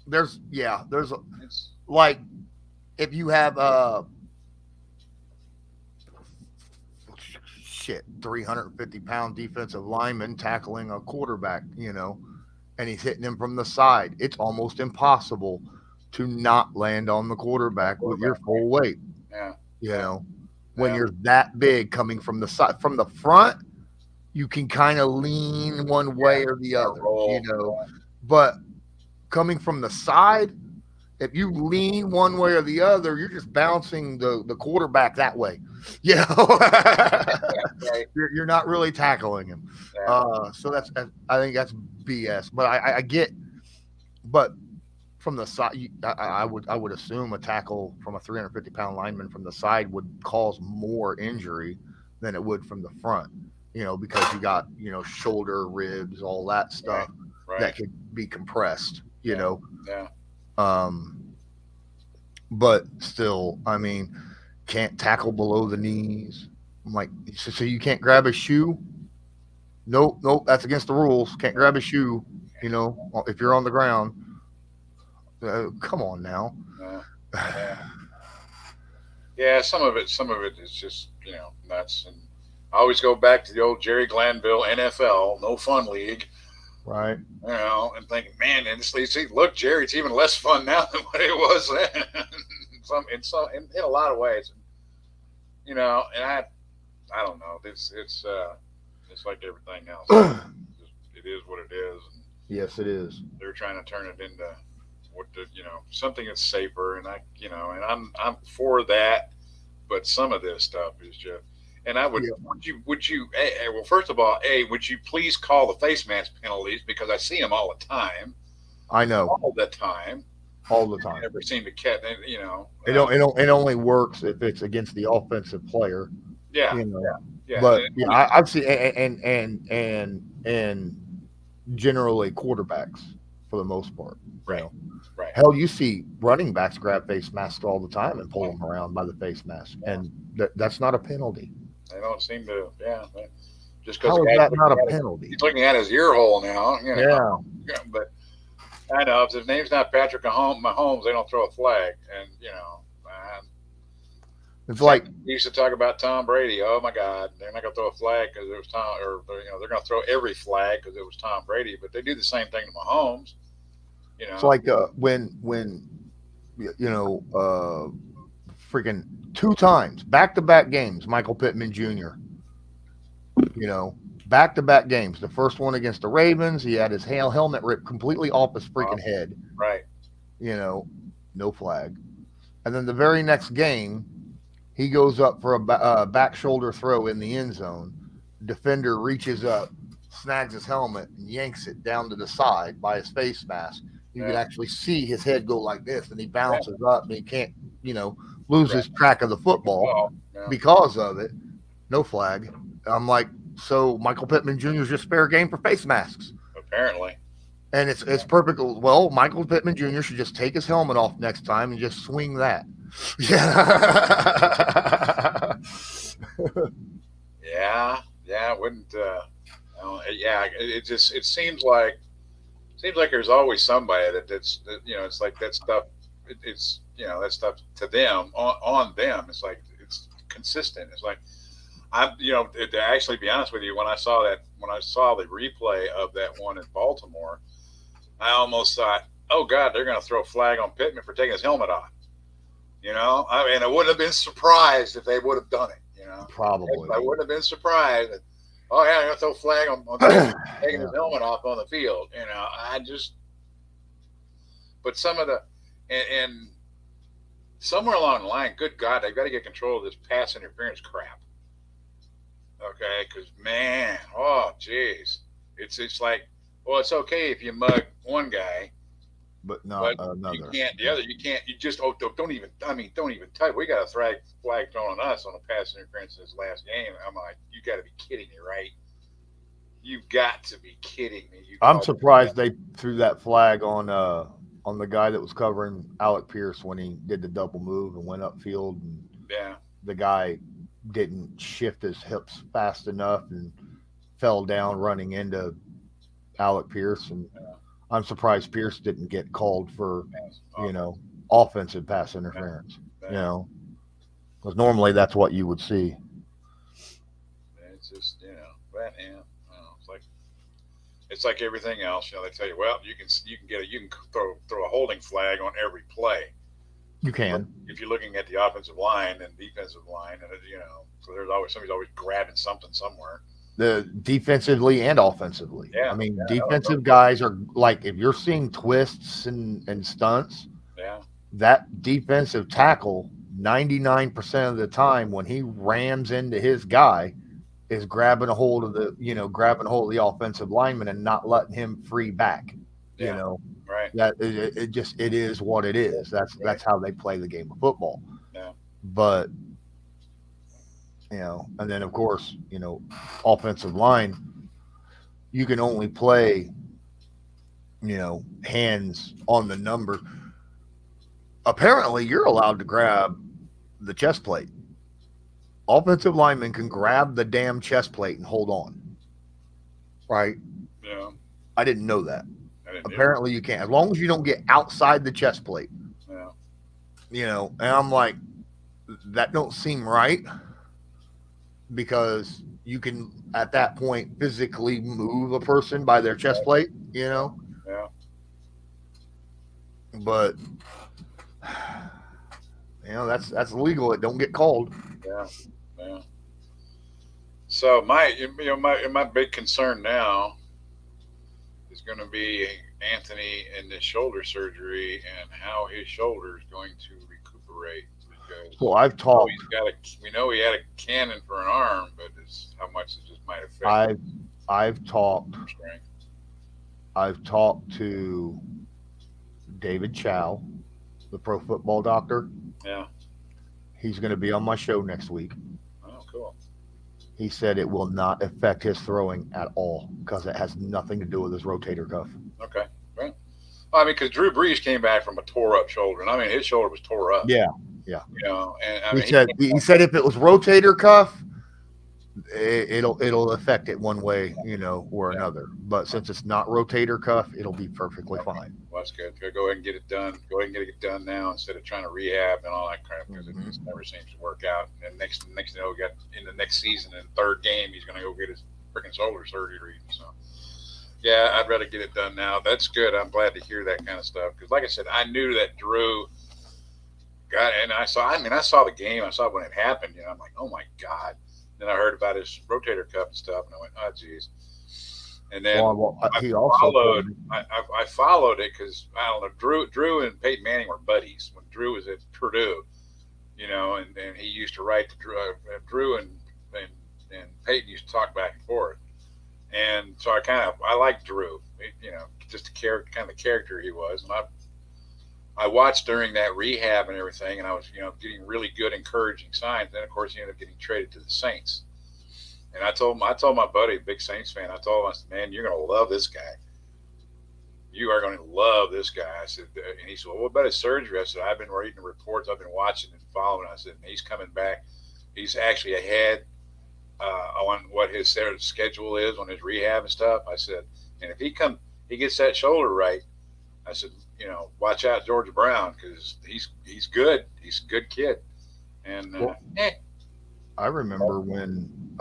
there's
It's
like if you have shit 350-pound defensive lineman tackling a quarterback, you know, and he's hitting him from the side, it's almost impossible to not land on the quarterback with your full weight,
yeah,
you
yeah,
know, when
yeah,
you're that big coming from the side. From the front, you can kind of lean one
yeah.
way or the
Gotta
other, you
roll.
know, but coming from the side, if you lean one way or the other, you're just bouncing the quarterback that way. You know,
Right.
you're not really tackling him.
Yeah.
So I think that's BS. But I get, but from the side, I would assume a tackle from a 350-pound lineman from the side would cause more injury than it would from the front. You know, because you got shoulder, ribs, all that
Right.
stuff
Right.
that could be compressed. You
Yeah.
know,
Yeah.
um, but still, I mean, can't tackle below the knees. I'm like, so you can't grab a shoe? Nope, nope, that's against the rules. Can't grab a shoe. If you're on the ground. Come on now.
Yeah. Yeah. Yeah. Some of it is just nuts. And I always go back to the old Jerry Glanville NFL No Fun League.
Right.
And thinking, man, and see, look, Jerry, it's even less fun now than what it was then. In a lot of ways, and I don't know. It's like everything else. It is what it is, and
Yes, it is.
they're trying to turn it into something that's safer, and I'm for that, but some of this stuff is just. And I
Yeah,
would you well, first of all, would you please call the face mask penalties, because I see them all the time,
I know
all the time.
all the
They
time.
never seem to catch.
It only works if it's against the offensive player.
Yeah,
You know,
yeah,
but yeah, I've seen and generally quarterbacks for the most part. You
right,
know,
right.
hell, you see running backs grab face masks all the time and pull them around by the face mask, and that's not a penalty.
They don't seem to. Yeah, just because
How
the
is
guy's
that not a penalty?
looking at his ear hole now.
Yeah,
Yeah, but I know if his name's not Patrick Mahomes, they don't throw a flag, and
it's like
we used to talk about Tom Brady. Oh my God, they're not going to throw a flag because it was Tom, or they're going to throw every flag because it was Tom Brady. But they do the same thing to Mahomes. You
it's
know,
like when freaking 2 times back to back games, Michael Pittman Jr. Back to back games. The first one against the Ravens, he had his helmet ripped completely off his freaking head.
right?
You know, no flag. And then the very next game, he goes up for a back shoulder throw in the end zone. Defender reaches up, snags his helmet, and yanks it down to the side by his face mask. You can
Yeah,
actually see his head go like this, and he
yeah,
bounces up, and he can't, lose
right.
his track of the football
Oh, yeah,
because of it. No flag. I'm like, so Michael Pittman Jr. is just fair game for face masks.
apparently.
And it's perfect. Well, Michael Pittman Jr. should just take his helmet off next time and just swing that. Yeah.
Yeah, yeah. It wouldn't. Yeah. It seems like there's always somebody it's like that stuff. It's that stuff to them on them. It's like it's consistent. It's like to actually be honest with you, when I saw the replay of that one in Baltimore, I almost thought, oh God, they're going to throw a flag on Pittman for taking his helmet off. I mean, I wouldn't have been surprised if they would have done it. You know,
Probably.
I wouldn't have been surprised. That, oh yeah, I'm gonna throw flag on taking
Yeah.
his helmet off on the field. But some of the and somewhere along the line, good God, they've got to get control of this pass interference crap. Okay, because man, oh jeez, it's like, well, it's okay if you mug one guy,
But not
but you
another.
can't the
Yeah.
other. You can't. You just don't even. I mean, don't even touch. We got a flag thrown on us on a pass interference in this last game. I'm like, you got to be kidding me, right? You've got to be kidding me. You
I'm
called
surprised they threw that flag on the guy that was covering Alec Pierce when he did the double move and went upfield, and
yeah,
the guy didn't shift his hips fast enough and fell down running into Alec Pierce. And
yeah,
I'm surprised Pierce didn't get called for,
pass,
you
offense,
know, offensive pass
yeah,
interference. You
yeah.
know, because normally that's what you would see.
It's just but yeah, it's like everything else. They tell you, well, you can throw a holding flag on every play.
You can.
If you're looking at the offensive line and defensive line, and so there's always somebody's always grabbing something somewhere.
The defensively and offensively. I
Yeah,
mean,
yeah, no,
defensive guys are like if you're seeing twists and stunts,
yeah,
that defensive tackle 99% of the time when he rams into his guy is grabbing a hold of the offensive lineman and not letting him free back. You
yeah,
know,
right,
that it just it is what it is.
right,
That's how they play the game of football.
yeah,
But and then of course, offensive line, you can only play, hands on the number. Apparently, you're allowed to grab the chest plate. Offensive linemen can grab the damn chest plate and hold on. Right?
yeah.
I didn't know that.
I didn't either.
Apparently, you can, as long as you don't get outside the chest plate.
Yeah,
And I'm like, that don't seem right because you can at that point physically move a person by their chest plate.
yeah,
But that's legal. It don't get called.
yeah, yeah. So my big concern now is going to be Anthony and this shoulder surgery and how his shoulder is going to recuperate because
So I've talked.
we know he had a cannon for an arm, but it's how much it just might affect
I've I've talked.
his strength.
I've talked to David Chow, the pro football doctor.
Yeah.
He's going to be on my show next week.
Oh, cool.
He said it will not affect his throwing at all because it has nothing to do with his rotator cuff.
Okay. Well, I mean, because Drew Brees came back from a tore up shoulder, and I mean his shoulder was tore up.
Yeah, yeah.
And I
He
mean
said if it was rotator cuff, it'll affect it one way, or
yeah,
another. But since it's not rotator cuff, it'll be perfectly
okay.
fine.
Well, that's good. Go ahead and get it done. Go ahead and get it done now instead of trying to rehab and all that crap because it
Hmm.
just never seems to work out. And then next thing you know, we got in the next season and third game, he's going to go get his freaking shoulder surgery. So yeah, I'd rather get it done now. That's good. I'm glad to hear that kind of stuff because, like I said, I knew that Drew got it, and I saw. I mean, I saw the game. I saw when it happened. I'm like, oh my god. Then I heard about his rotator cuff and stuff, and I went, oh geez. And then
Well,
I
he also
followed.
told me.
I followed it because I don't know. Drew and Peyton Manning were buddies when Drew was at Purdue, and he used to write to Drew and and Peyton used to talk back and forth. And so I liked Drew, just kind of the character he was. And I watched during that rehab and everything, and I was getting really good encouraging signs. Then of course he ended up getting traded to the Saints. And I told my buddy, big Saints fan, I told him, I said, man, you're going to love this guy. You are going to love this guy. I said, and he said, well, what about his surgery? I said, I've been reading the reports, I've been watching and following. I said, and he's coming back. He's actually ahead on what his schedule is on his rehab and stuff. I said, and if he gets that shoulder right. I said, watch out, George Brown, because he's good. He's a good kid. And
Well, I remember when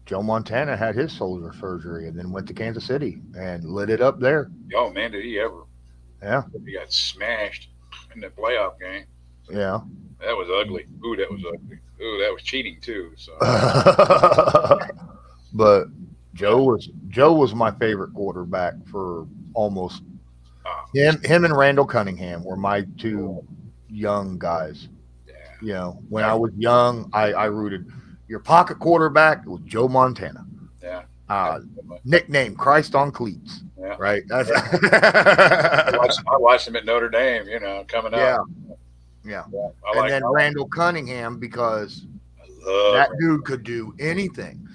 Joe Montana had his shoulder surgery and then went to Kansas City and lit it up there.
oh man, did he ever?
Yeah,
He got smashed in the playoff game.
yeah.
That was ugly. Ooh, that was ugly. Ooh, that was cheating too. So,
But
yeah.
Joe was my favorite quarterback for almost
Oh,
him and Randall Cunningham were my two young guys.
yeah.
You know, when
I,
I was young, I rooted your pocket quarterback was Joe Montana.
yeah.
Uh,
Absolutely.
Nickname Christ on cleats.
Yeah.
Right. That's
Yeah. I watched him at Notre Dame. Coming up.
yeah, yeah.
Yeah. I
And
like.
then Randall Cunningham because
I love.
that dude could do anything.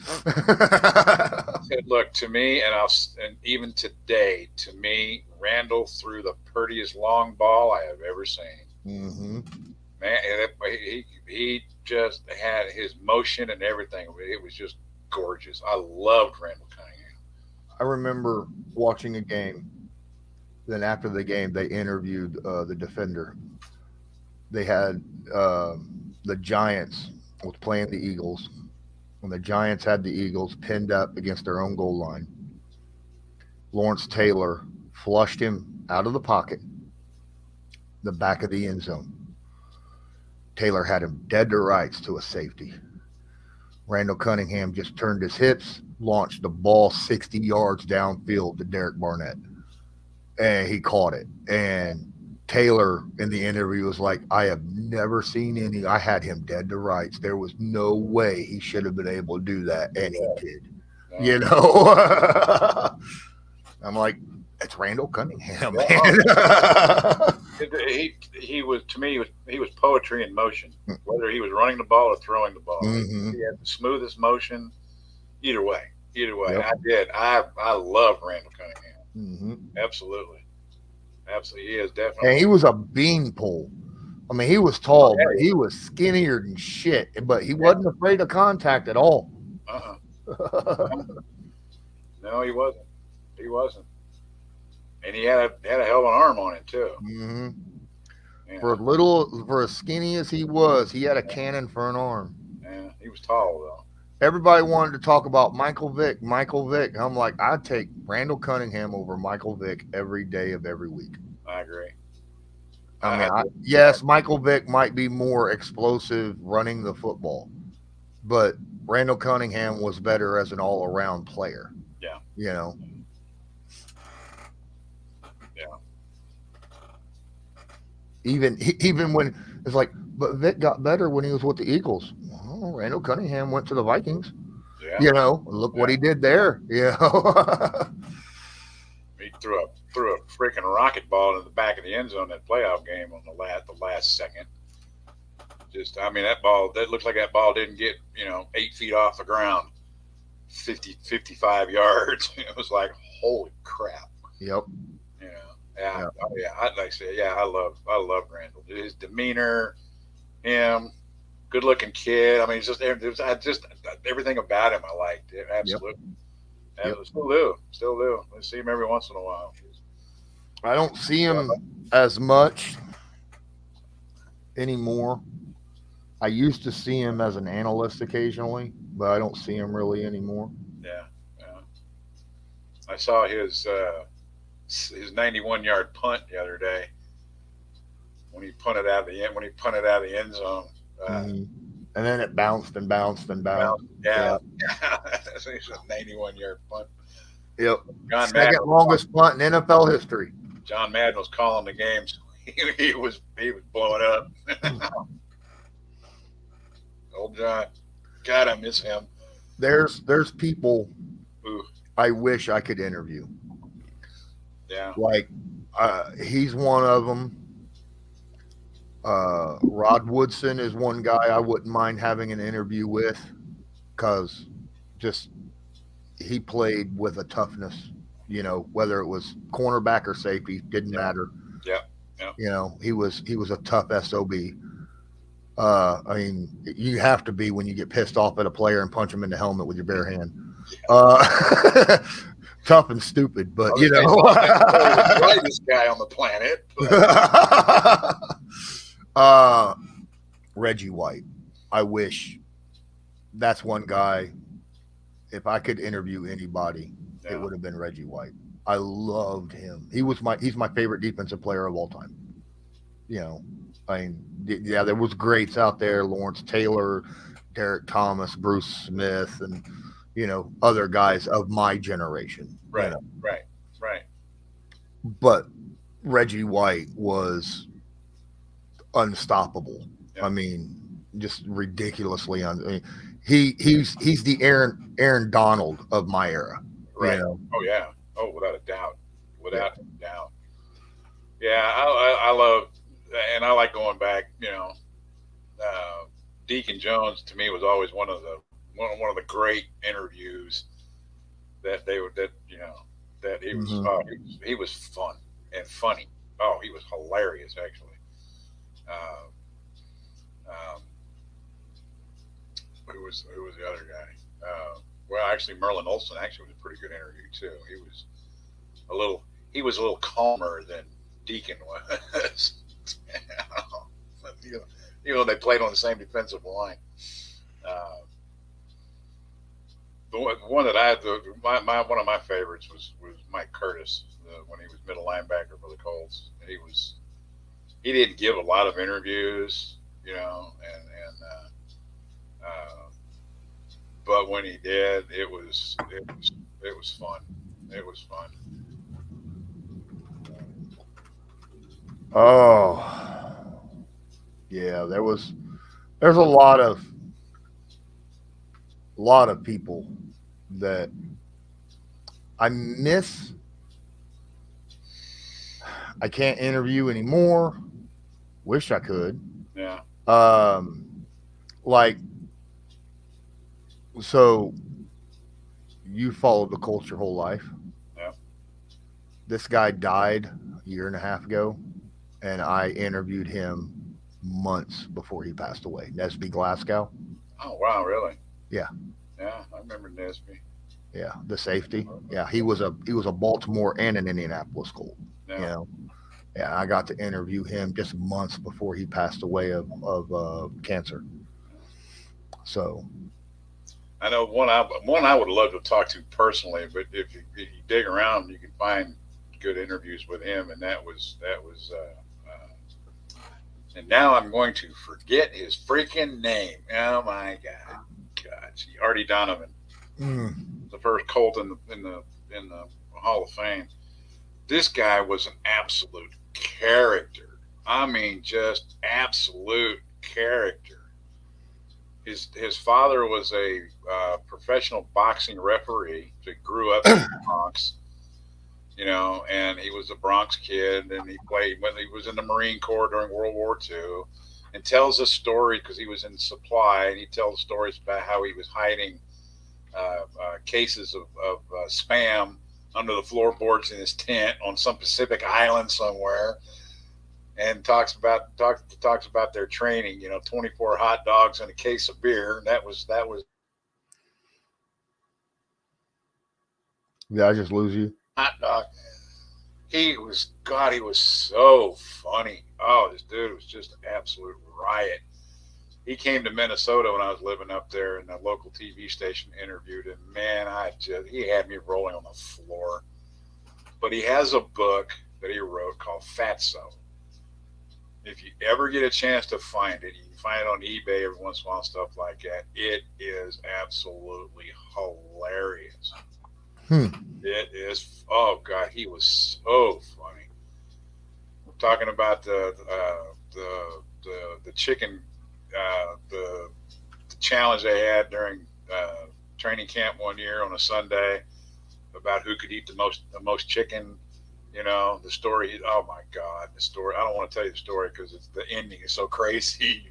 Look to me, and even today, to me, Randall threw the prettiest long ball I have ever seen.
hmm
Man, he just had his motion and everything. It was just gorgeous. I loved Randall Cunningham.
I remember watching a game. Then after the game, they interviewed the defender. They had uh, the Giants was playing the Eagles, and the Giants had the Eagles pinned up against their own goal line. Lawrence Taylor flushed him out of the pocket, the back of the end zone. Taylor had him dead to rights to a safety. Randall Cunningham just turned his hips, launched the ball 60 yards downfield to Derek Barnett, and he caught it. And Taylor in the interview was like, I have never seen any. I had him dead to rights. There was no way he should have been able to do that. And he did.
No,
You know? I'm like, it's Randall Cunningham,
yeah,
man.
he was to me he was poetry in motion. Whether he was running the ball or throwing the ball,
hmm
he had the smoothest motion. Either way, either way,
Yep.
I did. I love Randall Cunningham.
hmm
Absolutely, absolutely. He is
And
definitely.
he was a beanpole. I mean, he was
Oh
tall, but
yeah,
he was skinnier than shit. But he
yeah.
wasn't afraid of contact at all.
Uh-uh. No, no, he wasn't. He wasn't. And he had a hell of an arm on it too.
hmm
You
For
know,
little, for as skinny as he was, he had a cannon for an arm.
yeah, he was tall though.
Everybody wanted to talk about Michael Vick. Michael Vick. I'm like, I'd take Randall Cunningham over Michael Vick every day of every week.
I agree.
I
I,
mean,
I,
yes, Michael Vick might be more explosive running the football, but Randall Cunningham was better as an all around player.
yeah,
You know,
yeah.
even when it's like, but Vick got better when he was with the Eagles. Well, Randall Cunningham went to the Vikings.
Yeah,
You know, look what
yeah.
he did there. You know,
He threw a freaking rocket ball in the back of the end zone that playoff game on the last second. Just, I mean, that looks like that ball didn't get 8 feet off the ground, 55 yards. It was like, holy crap.
yep,
You know, yeah,
yeah,
oh, yeah. I'd like to say, yeah, I love Randall. His demeanor, him, good looking kid. I mean, it's just everything about him I liked. Yeah,
yep,
absolutely.
yep.
Still do. I see him every once in a while.
I don't see him as much anymore. I used to see him as an analyst occasionally, but I don't see him really anymore.
Yeah, yeah. I saw his 91-yard punt the other day when he punted out of the end zone. Uh,
hmm And then it bounced and bounced and bounced.
well, yeah,
Yeah,
it's a 91-yard punt.
yep.
John Madden,
Second longest punt in NFL history.
John Madden was calling the games. He was blowing up. Old John, God, I miss him.
There's people
Ooh,
I wish I could interview.
yeah,
Like he's one of them. Rod Woodson is one guy I wouldn't mind having an interview with because just he played with a toughness. You know, whether it was cornerback or safety, didn't
yeah,
matter.
yeah, yeah.
You know, he was a tough sob. I mean, you have to be when you get pissed off at a player and punch him in the helmet with your bare hand. Tough and stupid,
I
but
was
you
gonna say,
know.
the brightest guy on the planet. But
uh, Reggie White. I wish that's one guy. If I could interview anybody, it
yeah,
would have been Reggie White. I loved him. He's my favorite defensive player of all time. you know, I mean, yeah, there was greats out there: Lawrence Taylor, Derek Thomas, Bruce Smith, and other guys of my generation.
Right, right, right.
But Reggie White was unstoppable. I
Yeah,
mean, just ridiculously I mean, he's the Aaron Donald of my era. You
right.
know.
Oh yeah. Oh, without a doubt.
Yeah.
Without a doubt. Yeah, I love, and I like going back. Uh, Deacon Jones to me was always one of the great interviews that they would that that he was
Hmm.
oh he was fun and funny. Oh, he was hilarious actually. Uh, um, who was the other guy? Well, actually, Merlin Olsen actually was a pretty good interview too. A little he was a little calmer than Deacon was. you Even though they played on the same defensive line. Uh, the one that one of my favorites was Mike Curtis when he was middle linebacker for the Colts. He didn't give a lot of interviews, and but when he did, it was fun. It was fun.
Oh, yeah. There's a lot of people that I miss. I can't interview anymore. Wish I could.
Yeah,
Um, like so, you followed the Colts your whole life.
yeah.
This guy died a year and a half ago, and I interviewed him months before he passed away. Nesby Glasgow.
Oh wow, really?
Yeah,
Yeah, I remember Nesby.
yeah, the safety. Yeah, he was a Baltimore and an Indianapolis Colt. You
Yeah,
know, yeah, I got to interview him just months before he passed away of cancer. So,
I know one I would love to talk to personally, but if you dig around, you can find good interviews with him, and that was. And now I'm going to forget his freaking name. Oh my God, Artie Donovan,
mm,
the first Colt in the Hall of Fame. This guy was an absolute character. I mean, just absolute character. His father was a professional boxing referee. So he grew up in the Bronx, and he was a Bronx kid, and he played when he was in the Marine Corps during World War II, and tells a story because he was in supply, and he tells stories about how he was hiding cases of spam under the floorboards in his tent on some Pacific island somewhere, and talks about their training. 24 hot dogs and a case of beer. And that was
did I just lose you?
hot dog. He was so funny. Oh, this dude was just an absolute riot. He came to Minnesota when I was living up there, and the local TV station interviewed him. Man, he had me rolling on the floor. But he has a book that he wrote called Fatso. If you ever get a chance to find it, you can find it on eBay every once in a while, stuff like that. It is absolutely hilarious.
Hmm.
It is. Oh God, he was so funny. Talking about the chicken, the challenge they had during training camp one year on a Sunday about who could eat the most chicken. The story. Oh my God, the story. I don't want to tell you the story because the ending is so crazy.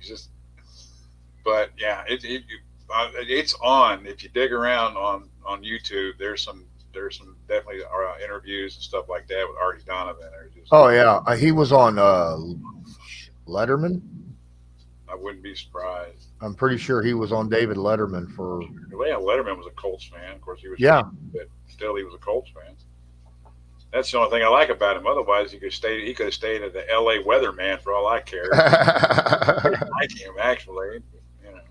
But yeah, it's on. If you dig around on YouTube, there's some definitely interviews and stuff like that with Artie Donovan. They're just
Oh yeah, he was on Letterman.
I wouldn't be surprised.
I'm pretty sure he was on David Letterman for.
Well, yeah, Letterman was a Colts fan. Of course, he was
Yeah.
famous, but still, he was a Colts fan. That's the only thing I like about him. Otherwise, he could have stayed at the L.A. weatherman for all I cared. I like him actually. You know.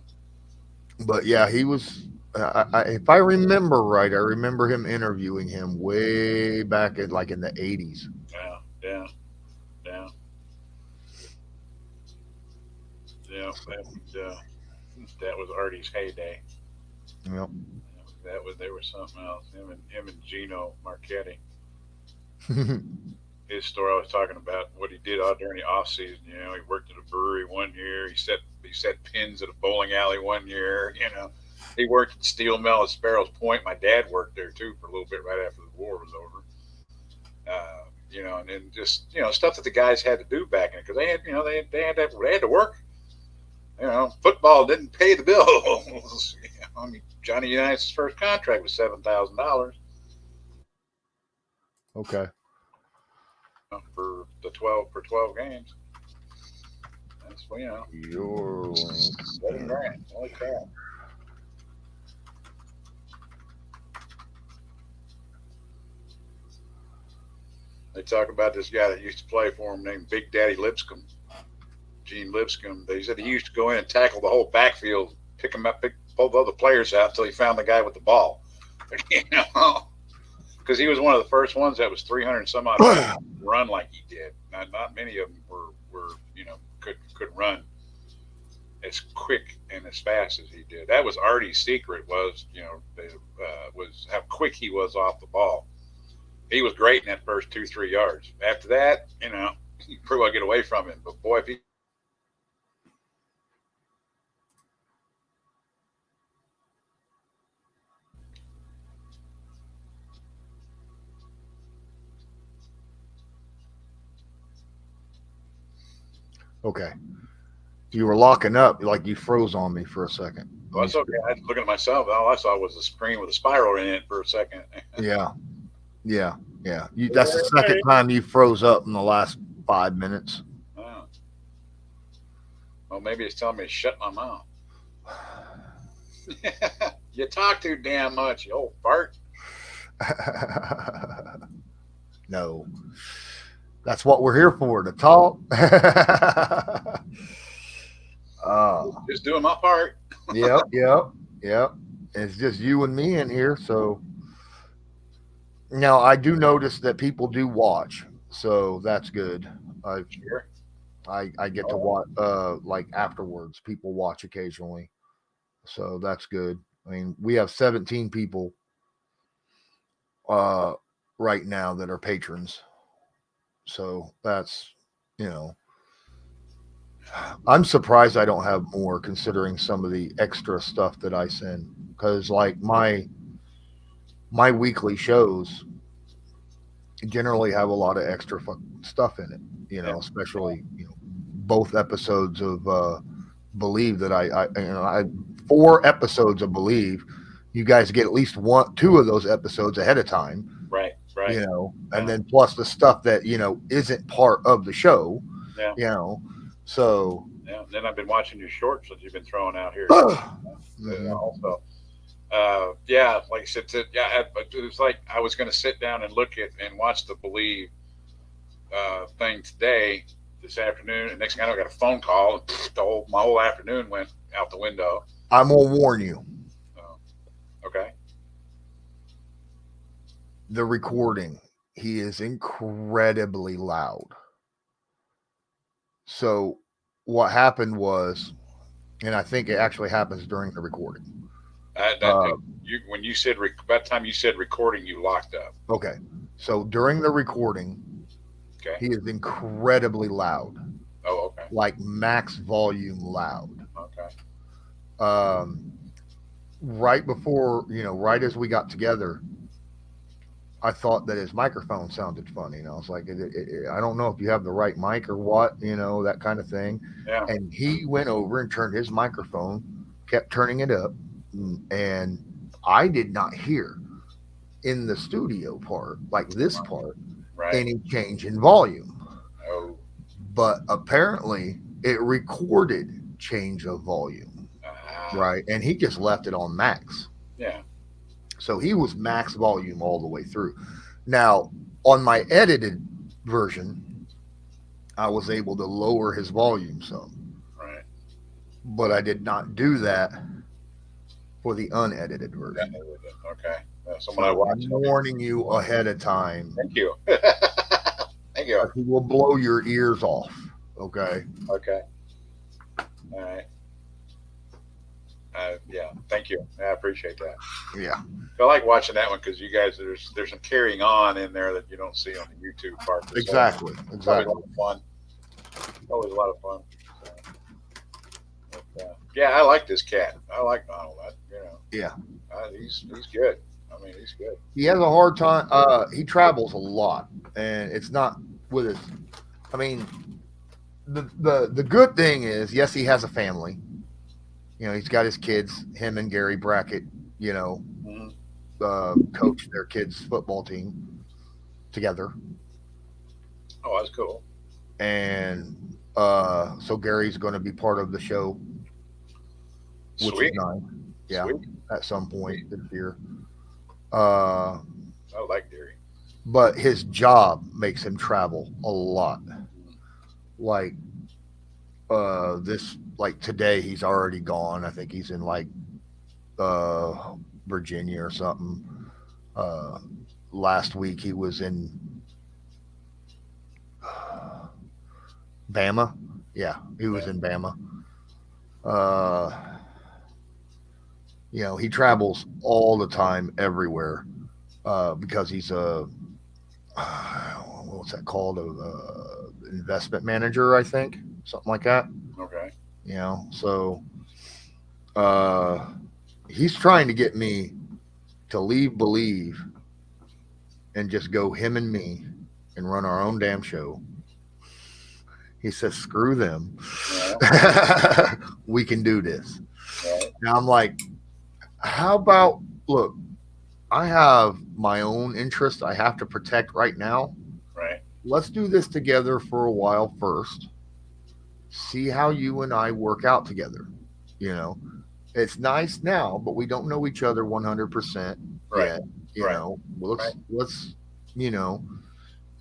But yeah, he was. If I remember right, I remember him interviewing him way back in the '80s.
Yeah, yeah, yeah. Yeah, that was Artie's heyday.
Yep.
That was there was something else. Him and Gino Marchetti. His story I was talking about what he did out during the off season. He worked at a brewery one year. He set pins at a bowling alley one year. He worked at steel mill at Sparrows Point. My dad worked there too for a little bit right after the war was over. And then just stuff that the guys had to do back then because they had they had to work. Football didn't pay the bills. I mean, Johnny United's first contract was $7,000
Okay.
for the 12 games. That's
Your link.
7 grand. Holy crap! They talk about this guy that used to play for him named Big Daddy Lipscomb, Gene Lipscomb. They said he used to go in and tackle the whole backfield, pick him up, pull the other players out until he found the guy with the ball. Because he was one of the first ones that was 300 some odd run like he did. Not many of them were could run as quick and as fast as he did. That was Artie's secret was how quick he was off the ball. He was great in that first 2-3 yards. After that, you pretty well get away from him. But boy, if he
Okay. You were locking up, like you froze on me for a second.
well, it's okay. I was looking at myself. All I saw was a screen with a spiral in it for a second.
Yeah. Yeah. Yeah. That's the second time you froze up in the last 5 minutes.
Oh. Well, maybe it's telling me to shut my mouth. You talk too damn much, you old fart.
No. That's what we're here for, to talk.
Just doing my part.
Yep. Yep. Yep. It's just you and me in here. So now I do notice that people do watch. So that's good.
Sure.
I get to watch, like afterwards, people watch occasionally. So that's good. I mean, we have 17 people uh, right now that are patrons. So that's, you know, I'm surprised I don't have more considering some of the extra stuff that I send. Because like my weekly shows generally have a lot of extra stuff in it, especially, both episodes of Believe that I 4 episodes of Believe, you guys get at least 2 of those episodes ahead of time.
Right.
And then plus the stuff that, isn't part of the show,
Yeah.
So
Yeah. Then I've been watching your shorts that you've been throwing out here. Also. Yeah, like I said, it was like I was going to sit down and look at and watch the Believe thing this afternoon, and next thing I know, I got a phone call, and my whole afternoon went out the window.
I'm gonna warn you.
Okay.
The recording, he is incredibly loud. So what happened was, and I think it actually happens during the recording.
When you said by the time you said recording, you locked up.
Okay, so during the recording,
okay,
he is incredibly loud.
Oh, okay.
Like max volume loud.
Okay.
Right before, right as we got together, I thought that his microphone sounded funny, and I was like, I don't know if you have the right mic or what, that kind of thing.
Yeah.
And he went over and turned his microphone, kept turning it up, and I did not hear in the studio part, like this part, any change in volume.
Oh.
But apparently it recorded change of volume. Right. And he just left it on max.
Yeah.
So he was max volume all the way through. Now, on my edited version, I was able to lower his volume some.
Right.
But I did not do that for the unedited version.
Okay.
So I'm warning you ahead of time.
Thank you. Thank you.
He will blow your ears off. Okay.
Okay. All right. Yeah. Thank you. I appreciate that.
Yeah,
I like watching that one because you guys there's some carrying on in there that you don't see on the YouTube part. So
exactly,
probably a lot
exactly.
of fun. Always a lot of fun. So, yeah, I like this cat. I like Donald.
Yeah,
He's good. I mean, he's good.
he has a hard time. He travels a lot, and it's not with his. I mean, the good thing is, yes, he has a family. You know, he's got his kids. Him and Gary Brackett. You know,
Hmm.
coach their kids' football team together,
Oh, that's cool.
and so Gary's going to be part of the show, which is
Sweet,
nice. Yeah,
sweet,
at some point
sweet.
this year. Uh,
I like Derry.
but his job makes him travel a lot.
Mm.
Like this, like today, he's already gone. I think he's in like uh, Virginia or something. Uh, last week he was in Bama. Yeah, he was
Yeah.
in Bama. Uh, you know, he travels all the time, everywhere, because he's a what's that called? A investment manager, I think, something like that.
Okay.
You know, so uh, he's trying to get me to leave Believe and just go him and me and run our own damn show. He says, "Screw them,
Yeah.
we can do this."
Right.
Now I'm like, "How about look? I have my own interest I have to protect right now.
Right.
Let's do this together for a while first. See how you and I work out together. You know, it's nice now, but we don't know each other 100%
Right.
yet. You
Right.
know,
Right.
let's you know,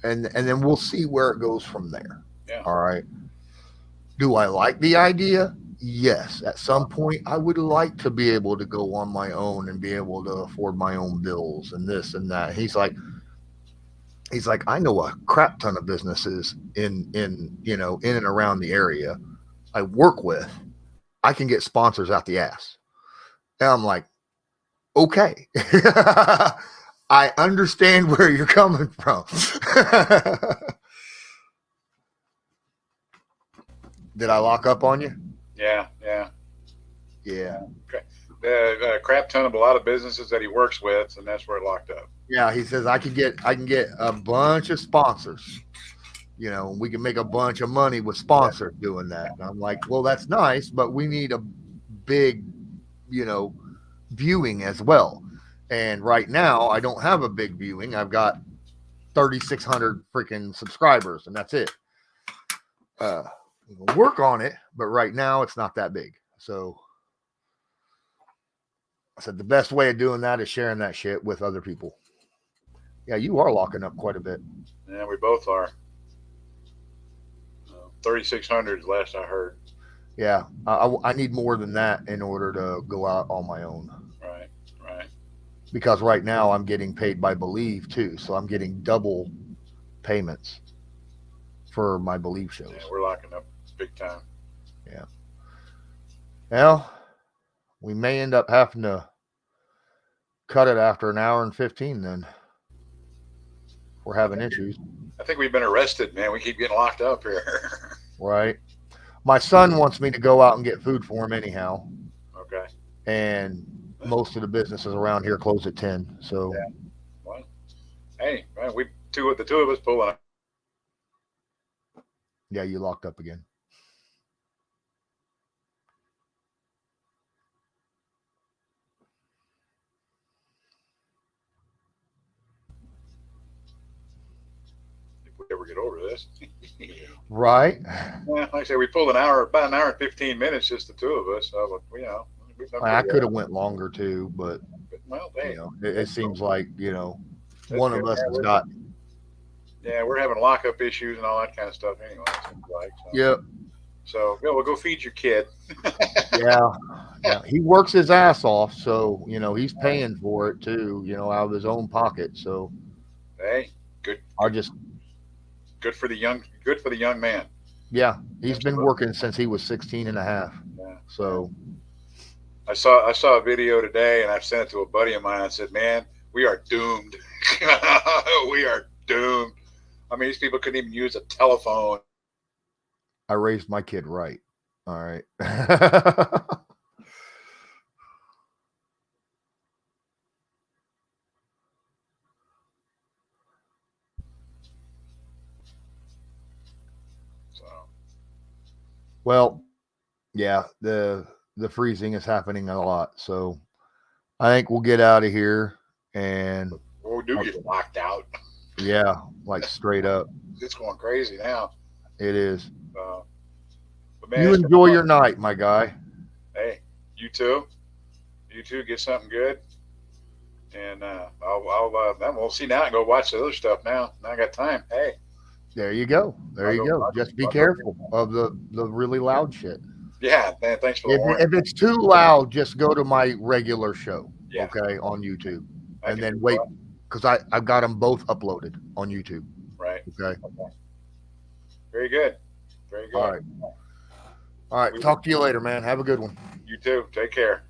and then we'll see where it goes from there.
Yeah.
All right. Do I like the idea? Yes. At some point, I would like to be able to go on my own and be able to afford my own bills and this and that. He's like, I know a crap ton of businesses in you know in and around the area I work with. I can get sponsors out the ass. And I'm like, okay. I understand where you're coming from. Did I lock up on you?
Yeah. Yeah.
Yeah.
Yeah. Okay. Crap ton of a lot of businesses that he works with, and that's where it locked up.
Yeah, he says I can get a bunch of sponsors. You know, we can make a bunch of money with
Yeah.
sponsors doing that. And I'm like, well, that's nice, but we need a big, you know, viewing as well. And right now, I don't have a big viewing. I've got 3,600 freaking subscribers, and that's it. Uh, we'll work on it, but right now it's not that big. So I said the best way of doing that is sharing that shit with other people. Yeah, you are locking up quite a bit.
Yeah, we both are. 3,600 is last I heard.
Yeah, I need more than that in order to go out on my own.
Right. Right.
Because right now I'm getting paid by Believe too, so I'm getting double payments for my Believe
Yeah,
shows.
we're locking up big time.
Yeah. Well, we may end up having to cut it after an hour and 15 then. If we're
I
having
think
issues,
I think we've been arrested, man. We keep getting locked up here.
right? My son wants me to go out and get food for him anyhow,
Okay.
and most of the businesses around here close at 10. So,
Yeah. Well, hey, man, the two of us pulling.
yeah, you locked up again.
If we ever get over this.
Right?
Well, like I say, we pulled about an hour and 15 minutes, just the two of us. So, we've done
I
pretty
could have
well.
went longer too, but
Well,
you
hey,
know, it
that's
seems
cool.
like, you know,
That's
one
good.
of us
Yeah,
has got,
we're having lockup issues and all that kind of stuff anyway. It seems like so.
yeah,
Yeah, we'll go feed your kid.
yeah, yeah. He works his ass off, so you know he's paying for it too, you know, out of his own pocket.
Hey, good,
I
good,
just,
good for the young man.
Yeah, he's
That's
been
what,
working since he was 16 and a half.
yeah, yeah.
So,
I saw a video today, and I've sent it to a buddy of mine. I said, "Man, we are doomed. We are doomed. I mean, these people couldn't even use a telephone."
I raised my kid right. All right.
So,
Well, yeah, the freezing is happening a lot. So, I think we'll get out of here and
when we do
uh,
get locked out,
yeah, like straight up.
it's going crazy now.
It is.
Uh, but man,
You
it's been
enjoy
fun.
your night, my guy.
Hey, you too. You too. Get something good, and then we'll see now and go watch the other stuff now. Now I got time. Hey,
There you go. There
I'll
you
go.
go. Just be
I'll go.
careful of the really loud shit.
Yeah, man. Thanks for the warning.
If it's too loud, just go to my regular show,
Yeah,
okay, on YouTube,
I
and
can
then
do
wait
that.
because I've got them both uploaded on YouTube.
Right.
Okay.
Okay. Very good. Very
All
good.
right. All right.
We,
Talk to you later, man. Have a good one.
you too. Take care.